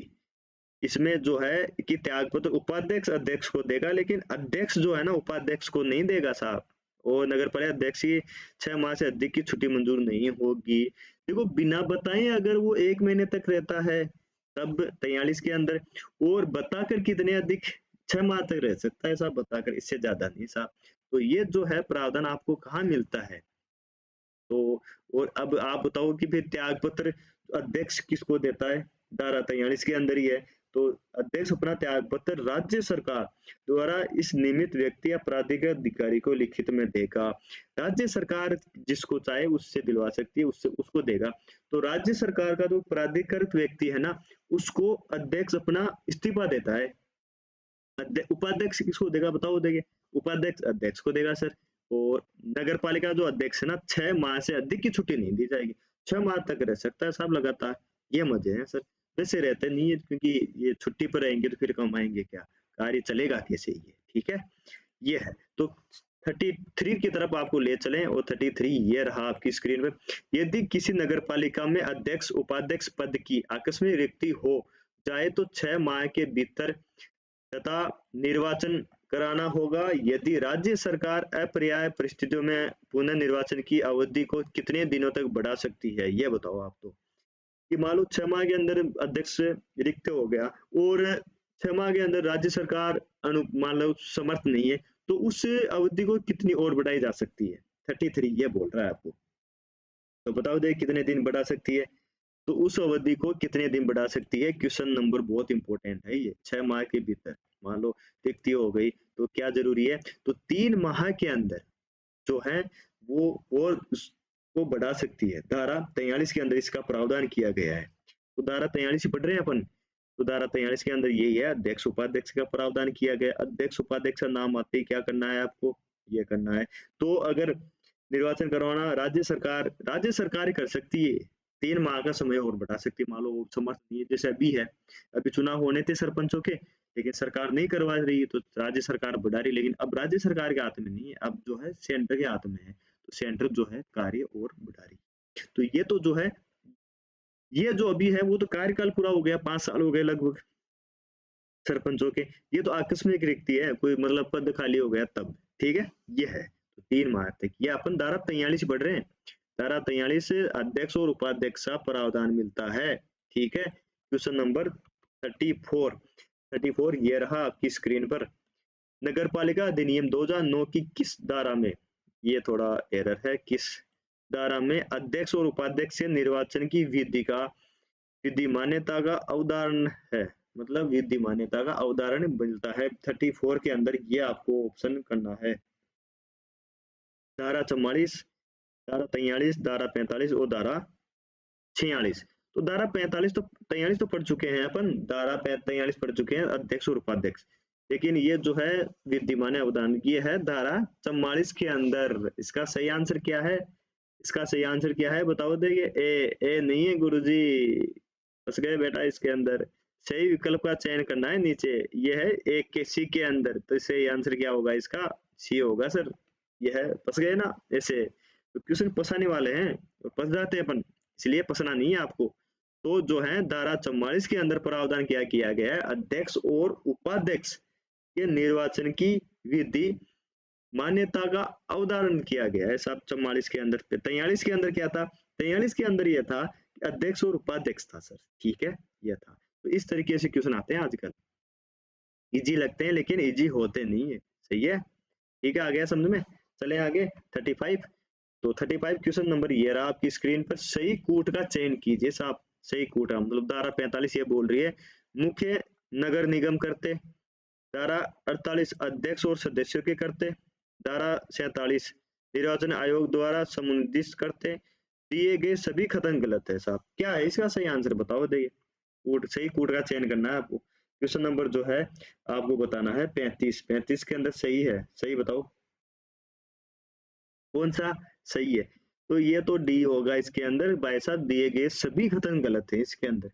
इसमें जो है कि त्यागपत्र उपाध्यक्ष अध्यक्ष को देगा, लेकिन अध्यक्ष जो है ना उपाध्यक्ष को नहीं देगा साहब। और नगर पालिका अध्यक्ष की 6 माह से अधिक की छुट्टी मंजूर नहीं होगी। देखो बिना बताए अगर वो 1 महीने तक रहता है तब 43 के अंदर, और बताकर कितने अधिक 6 माह तक रह सकता है साहब, बताकर, इससे ज्यादा नहीं साहब। तो ये जो है प्रावधान आपको कहाँ मिलता है? तो और अब आप बताओ कि फिर त्याग पत्र अध्यक्ष किसको देता है? धारा 43 के अंदर ही है। तो अध्यक्ष अपना त्याग पत्र राज्य सरकार द्वारा इस नियमित व्यक्ति या प्राधिकृत अधिकारी को लिखित में देगा। राज्य सरकार जिसको चाहे उससे दिलवा सकती है, उससे उसको देगा। तो राज्य सरकार का जो प्राधिकृत व्यक्ति है ना, उसको अध्यक्ष अपना इस्तीफा देता है। उपाध्यक्ष किसको देगा बताओ? देंगे उपाध्यक्ष अध्यक्ष को देगा सर। और नगर पालिका जो अध्यक्ष है ना, 6 माह से अधिक की छुट्टी नहीं दी जाएगी, 6 माह तक रह सकता है साहब लगातार। ये मजे हैं सर। वैसे रहते नहीं है, क्योंकि ये छुट्टी पर रहेंगे तो फिर कमाएंगे क्या, कार्य चलेगा कैसे ये? ठीक है, ये है। तो 33 की तरफ आपको ले चलें, और 33 ये रहा आपकी स्क्रीन पे। यदि किसी नगर पालिका में अध्यक्ष उपाध्यक्ष पद की आकस्मिक रिक्ति हो जाए तो 6 माह के भीतर तथा निर्वाचन कराना होगा। यदि राज्य सरकार अपर्याय परिस्थितियों में पुनः निर्वाचन की अवधि को कितने दिनों तक बढ़ा सकती है, ये बताओ आप। तो कि मान लो 6 माह के अंदर अध्यक्ष रिक्त हो गया, और 6 माह के अंदर राज्य सरकार मान लो समर्थ नहीं है, तो उस अवधि को कितनी और बढ़ाई जा सकती है? 33 ये बोल रहा है आपको। तो बताओ दे कितने दिन बढ़ा सकती है? तो उस अवधि को कितने दिन बढ़ा सकती है? क्वेश्चन नंबर बहुत इंपॉर्टेंट है ये। 6 माह के भीतर मान लो रिक्ति हो गई तो क्या जरूरी है? तो 3 माह के अंदर जो है वो और उसको बढ़ा सकती है। धारा 43 के अंदर इसका प्रावधान किया गया है। तो धारा 43 पढ़ रहे हैं अपन। तो धारा 43 के अंदर यही है, अध्यक्ष उपाध्यक्ष का प्रावधान किया गया। अध्यक्ष उपाध्यक्ष का नाम आते ही क्या करना है आपको? ये करना है। तो अगर निर्वाचन करवाना राज्य सरकार कर सकती है, 3 माह का समय और बढ़ा सकती है। मान लो वो समर्थ नहीं है, जैसे अभी है, अभी चुनाव होने थे सरपंचों के, लेकिन सरकार नहीं करवा रही है, तो राज्य सरकार बढ़ा रही है। लेकिन अब राज्य सरकार के हाथ में नहीं है, अब जो है सेंटर के हाथ में है। तो सेंटर जो है कार्य और बढ़ा रही है। तो ये तो जो है, ये जो अभी है वो तो कार्यकाल पूरा हो गया, 5 साल हो गए लगभग सरपंचों के। ये तो आकस्मिक रिक्ति है, कोई मतलब पद खाली हो गया तब। ठीक है, ये है। तो 3 माह तक ये अपन धारा 43 पढ़ रहे हैं। धारा 43 से अध्यक्ष और उपाध्यक्ष का प्रावधान मिलता है। ठीक है, क्वेश्चन नंबर 34 ये रहा आपकी स्क्रीन पर। नगर पालिका अधिनियम 2009 की किस धारा में, ये थोड़ा एरर है, किस धारा में अध्यक्ष और उपाध्यक्ष से निर्वाचन की विधि मान्यता का अवधारण है? मतलब विद्यमान्यता का अवधारण मिलता है 34 के अंदर। ये आपको ऑप्शन करना है। धारा 44, धारा 43, धारा 45 और धारा 46। तो धारा 45 तो 43 तो पढ़ चुके हैं अपन, धारा 43 पढ़ चुके हैं, अध्यक्ष और उपाध्यक्ष। लेकिन ये जो है विद्यमान अवधान, ये है धारा 44 के अंदर। इसका सही आंसर क्या है? इसका सही आंसर क्या है बताओ देंगे? ए नहीं है गुरुजी, फंस गए बेटा इसके अंदर। सही विकल्प का चयन करना है नीचे। ये है ए के सी के अंदर, तो सही आंसर क्या होगा इसका? सी होगा सर। ये है, फंस गए ना ऐसे। तो क्वेश्चन फंसाने वाले हैं और फंस जाते हैं अपन, इसलिए फंसना नहीं है आपको। तो जो है धारा 44 के अंदर प्रावधान क्या किया गया है? अध्यक्ष और उपाध्यक्ष के निर्वाचन की विधि मान्यता का अवधारण किया गया है साहब 44 के अंदर। 43 के अंदर क्या था? 43 के अंदर यह था कि अध्यक्ष और उपाध्यक्ष था सर, ठीक है, यह था। तो इस तरीके से क्वेश्चन आते हैं आजकल, इजी लगते हैं लेकिन इजी होते नहीं है। सही है, ठीक है, आ गया समझ में। चले आगे 35। तो 35 क्वेश्चन नंबर ये रहा आपकी स्क्रीन पर। सही कूट का चयन कीजिए साहब। सही कूट का मतलब धारा 45 ये बोल रही है मुख्य नगर निगम करते, धारा 48 अध्यक्ष और सदस्यों के करते, धारा 47 निर्वाचन आयोग द्वारा संबोधित करते। दिए गए सभी कथन गलत है साहब। क्या है इसका सही आंसर बताओ। देखिए कूट, सही कूट का चयन करना है आपको। क्वेश्चन नंबर जो है आपको बताना है 35। 35 के अंदर सही है, सही बताओ कौन सा सही है। तो ये तो डी होगा इसके अंदर भाई साहब, दिए गए सभी कथन गलत है इसके अंदर।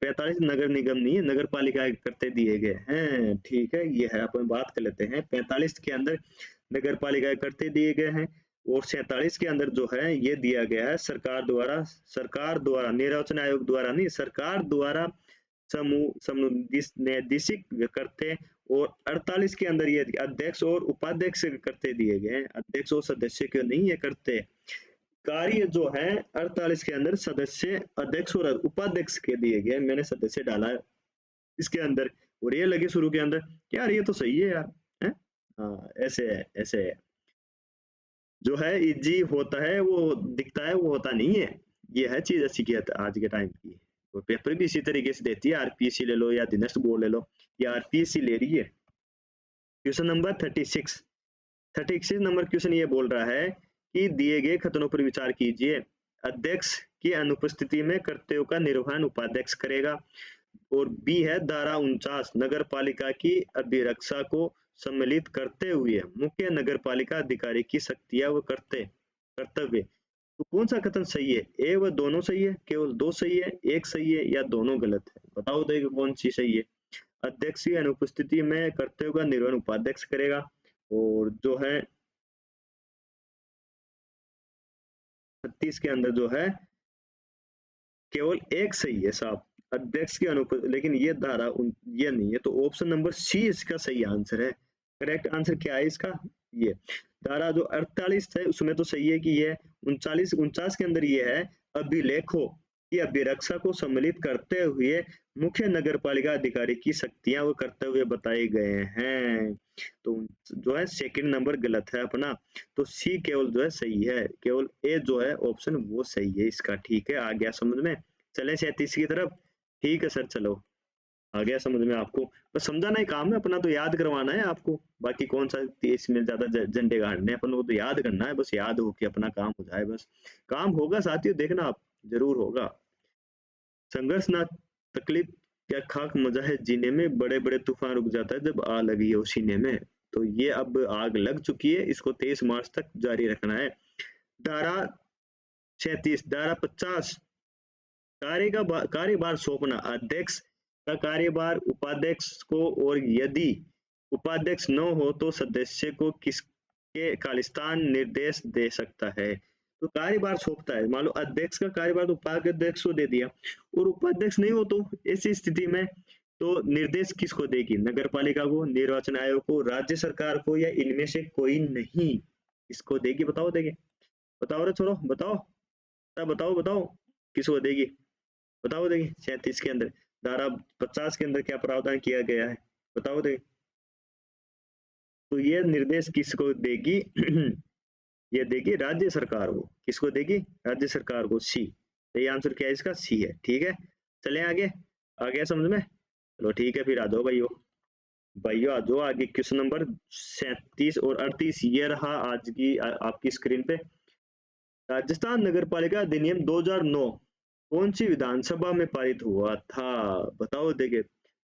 45 नगर निगम नहीं है, नगर पालिका करते दिए गए हैं, ठीक है, ये है अपन बात कर लेते हैं। 45 के अंदर नगर पालिका करते दिए गए हैं और 47 के अंदर जो है ये दिया गया है सरकार द्वारा निर्वाचन आयोग द्वारा नहीं, सरकार द्वारा निर्देशित करते। और 48 के अंदर ये अध्यक्ष और उपाध्यक्ष करते दिए गए हैं, अध्यक्ष और सदस्य क्यों नहीं ये करते। कार्य जो है 48 के अंदर सदस्य अध्यक्ष और उपाध्यक्ष के दिए गए, मैंने सदस्य डाला है इसके अंदर। और ये लगे शुरू के अंदर यार ये तो सही है यार, है? हाँ ऐसे है, ऐसे है। जो है इजी होता है वो दिखता है, वो होता नहीं है। ये है चीज अच्छी की आज के टाइम की। तो पेपर भी इसी तरीके से देती है, आरपीएससी ले लो या दिनेश बोर्ड ले लो, या आरपीएससी ले रही है। Question number 36। 36 नंबर क्वेश्चन ये बोल रहा है कि दिए गए कथनों पर विचार कीजिए। अध्यक्ष की अनुपस्थिति में कर्तव्यों का निर्वहन उपाध्यक्ष करेगा। और बी है धारा 49 नगर पालिका की अभिरक्षा को सम्मिलित करते हुए मुख्य नगर पालिका अधिकारी की शक्तियां व कर्तव्य। तो कौन सा कथन सही है? ए व दोनों सही है, केवल दो सही है, एक सही है, या दोनों गलत है? बताओ तो कौन सी सही है। अध्यक्ष की अनुपस्थिति में कर्तव्यों का निर्वहन उपाध्यक्ष करेगा। और जो है 36 के अंदर जो है केवल एक सही है साहब, अध्यक्ष की अनुपस्थिति। लेकिन ये धारा ये नहीं है, तो ऑप्शन नंबर सी इसका सही आंसर है। करेक्ट आंसर क्या है इसका? ये धारा जो 48 है उसमें तो सही है कि ये 49 के अंदर ये है अभिलेखों की अभिरक्षा को सम्मिलित करते हुए मुख्य नगर पालिका अधिकारी की शक्तियां व कर्तव्य बताए गए हैं। तो जो है सेकंड नंबर गलत है अपना। तो सी केवल जो है सही है, केवल ए जो है ऑप्शन वो सही है इसका, ठीक है, आ गया समझ में। चले 37 की तरफ। ठीक है सर, चलो आ गया समझ में आपको। बस समझाना ही काम है अपना, तो याद करवाना है आपको। बाकी कौन सा इसमें ज्यादा झंडे गाड़ने अपन को, तो याद करना है बस, याद हो के अपना काम हो जाए बस। काम होगा साथियों, देखना आप, जरूर होगा। संघर्ष ना तकलीफ क्या खाक मजा है जीने में, बड़े बड़े तूफान रुक जाता है जब आग लगी हो सीने में। तो ये अब आग लग चुकी है, इसको 23 मार्च तक जारी रखना है। धारा 36, धारा 50 कार्यभार सौंपना। अध्यक्ष का कार्यभार उपाध्यक्ष को, और यदि उपाध्यक्ष न हो तो सदस्य को किसके खालिस्तान निर्देश दे सकता है। तो कार्यभार सौंपता है, मान लो अध्यक्ष का कार्यभार तो उपाध्यक्ष को दे दिया, और उपाध्यक्ष नहीं हो तो ऐसी स्थिति में तो निर्देश किसको देगी? नगर पालिका को, निर्वाचन आयोग को, राज्य सरकार को, या इनमें से कोई नहीं? किसको देगी बताओ, देगी बताओ रे छोरो, बताओ बताओ बताओ किसको देगी बताओ। देखिए 37 के अंदर, धारा 50 के अंदर क्या प्रावधान किया गया है बताओ। देखिए तो ये निर्देश किसको देगी? ये देगी राज्य सरकार को। किसको देगी? राज्य सरकार को। सी, यही आंसर क्या है इसका? सी है, ठीक है। चले आगे, आ गया समझ में। चलो ठीक है, फिर आ जाओ भाइयों। भाइयों आ जाओ आगे, क्वेश्चन नंबर 37 और 38 ये रहा आज की आपकी स्क्रीन पे। राजस्थान नगर पालिका अधिनियम 2009 कौन सी विधानसभा में पारित हुआ था? बताओ देखिए।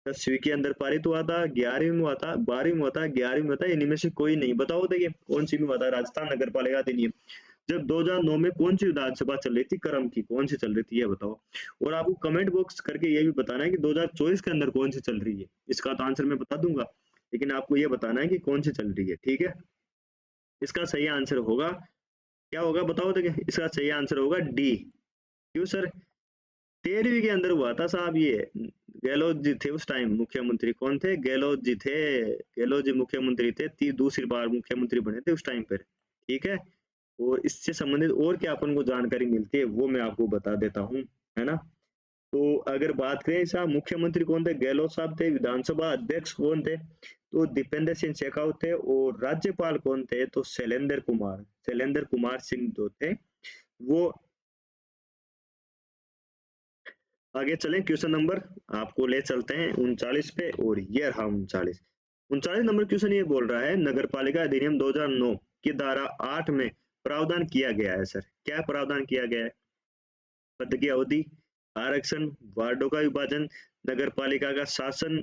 10वीं के अंदर पारित हुआ था, 11वीं में हुआ था, 12वीं में हुआ था, 11वीं में हुआ था, इनमें में से कोई नहीं। बताओ देखिए कौन सी में हुआ था राजस्थान नगर पालिका अधिनियम जब 2009 में कौन सी विधानसभा चल रही थी, क्रम की कौन सी चल रही थी, ये बताओ। और आपको कमेंट बॉक्स करके ये भी बताना है कि 2024 के अंदर कौन सी चल रही है। इसका तो आंसर मैं बता दूंगा, लेकिन आपको ये बताना है कि कौन सी चल रही है, ठीक है। इसका सही आंसर होगा, क्या होगा बताओ देखिए। इसका सही आंसर होगा डी। क्यों सर? 13वीं के अंदर हुआ था साहब ये। गहलोत जी थे उस टाइम मुख्यमंत्री। कौन थे? गहलोत जी थे। गहलोत जी मुख्यमंत्री थे, दूसरी बार मुख्यमंत्री बने थे उस टाइम पर, ठीक है। और इससे संबंधित और क्या अपन को जानकारी मिलती है वो मैं आपको बता देता हूँ, है ना। तो अगर बात करें साहब, मुख्यमंत्री कौन थे? गहलोत साहब थे। विधानसभा अध्यक्ष कौन थे? तो दीपेंद्र सिंह शेखावत थे। और राज्यपाल कौन थे? तो शैलेंद्र कुमार, शैलेंद्र कुमार सिंह जो थे वो। आगे चलें, क्वेश्चन नंबर आपको ले चलते हैं 39 पे। और ये रहा 39। 39 नंबर क्वेश्चन ये बोल रहा है, नगर पालिका अधिनियम 2009 की धारा 8 में प्रावधान किया गया है सर। क्या प्रावधान किया गया है? पद की अवधि, आरक्षण, वार्डों का विभाजन, नगर पालिका का शासन,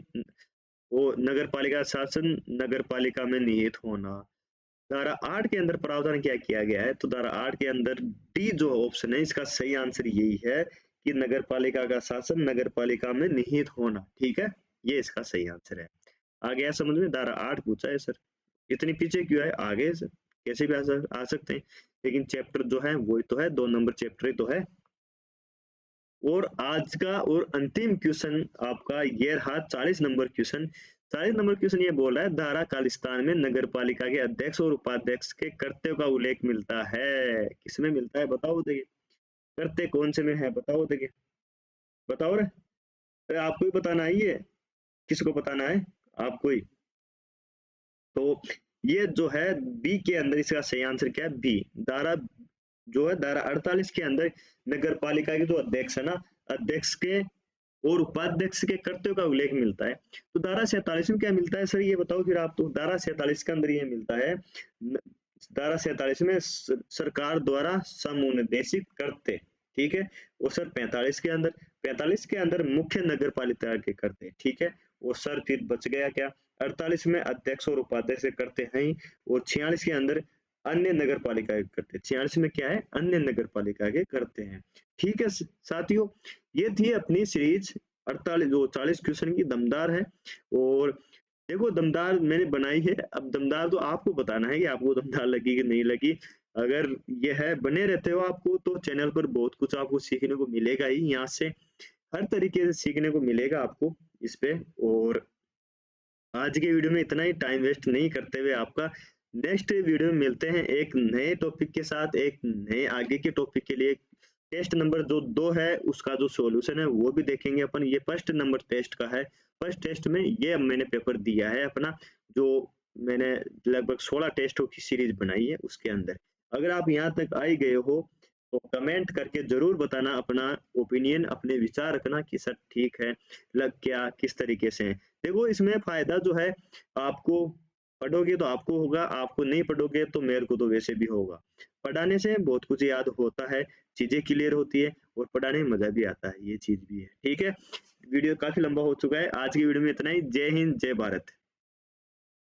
वो नगर पालिका शासन, नगर पालिका में निहित होना। धारा 8 के अंदर प्रावधान क्या किया गया है? तो धारा 8 के अंदर डी जो ऑप्शन है, इसका सही आंसर यही है कि नगर पालिका का शासन नगर पालिका में निहित होना, ठीक है। ये इसका सही आंसर है। आ गया समझ में? धारा 8 पूछा है सर। इतनी पीछे क्यों है? आगे सर कैसे भी आ सकते हैं, लेकिन चैप्टर जो है वही तो है, 2 नंबर चैप्टर ही तो है। और आज का और अंतिम क्वेश्चन आपका ये रहा 40 नंबर क्वेश्चन। 40 नंबर क्वेश्चन ये बोल रहा है, धारा खालिस्तान में नगर पालिका के अध्यक्ष और उपाध्यक्ष के कर्तव्य का उल्लेख मिलता है। किसमें मिलता है बताओ देखिए। कर्तव्य कौन से में है बताओ देखिए। बताओ रे। अरे आपको ही बताना है ये। किसको बताना है? आपको ही। तो ये जो है बी के अंदर, इसका सही आंसर क्या है? बी। धारा जो है धारा 48 के अंदर नगर पालिका के जो अध्यक्ष है ना, अध्यक्ष के और उपाध्यक्ष के कर्तव्य का उल्लेख मिलता है। तो धारा 47 में क्या मिलता है सर, ये बताओ फिर आप। तो धारा 47 के अंदर ये मिलता है, धारा 47 में सरकार द्वारा समुपदेशित करते, ठीक है। और सर 45 के अंदर मुख्य नगर पालिका के करते, ठीक है। और सर फिर बच गया क्या? 48 में अध्यक्ष और उपाध्यक्ष के करते हैं ही। और 46 के अंदर अन्य नगर पालिका के करते। 46 में क्या है? अन्य नगर पालिका के करते हैं, ठीक है साथियों। ये थी अपनी सीरीज 48 जो 40 क्वेश्चन की, दमदार है। और देखो दमदार मैंने बनाई है, अब दमदार तो आपको बताना है कि आपको दमदार लगी कि नहीं लगी। अगर ये है बने रहते हो आपको, तो चैनल पर बहुत कुछ आपको सीखने को मिलेगा ही। यहाँ से हर तरीके से सीखने को मिलेगा आपको इस पे। और आज के वीडियो में इतना ही, टाइम वेस्ट नहीं करते हुए आपका नेक्स्ट वीडियो में मिलते हैं एक नए टॉपिक के साथ, एक नए आगे के टॉपिक के लिए। टेस्ट नंबर जो 2 है उसका जो सॉल्यूशन है वो भी देखेंगे अपन। ये फर्स्ट नंबर टेस्ट का है। फर्स्ट टेस्ट में ये मैंने पेपर दिया है अपना, जो मैंने लगभग 16 टेस्टों की सीरीज बनाई है उसके अंदर। अगर आप यहाँ तक आ ही गए हो तो कमेंट करके जरूर बताना अपना ओपिनियन, अपने विचार रखना कि सर ठीक है, लग क्या किस तरीके से है। देखो इसमें फायदा जो है, आपको पढ़ोगे तो आपको होगा, आपको नहीं पढ़ोगे तो मेरे को तो वैसे भी होगा। पढ़ाने से बहुत कुछ याद होता है, चीजें क्लियर होती है, और पढ़ाने में मजा भी आता है, ये चीज भी है, ठीक है। वीडियो काफी लंबा हो चुका है, आज की वीडियो में इतना ही। जय हिंद, जय भारत।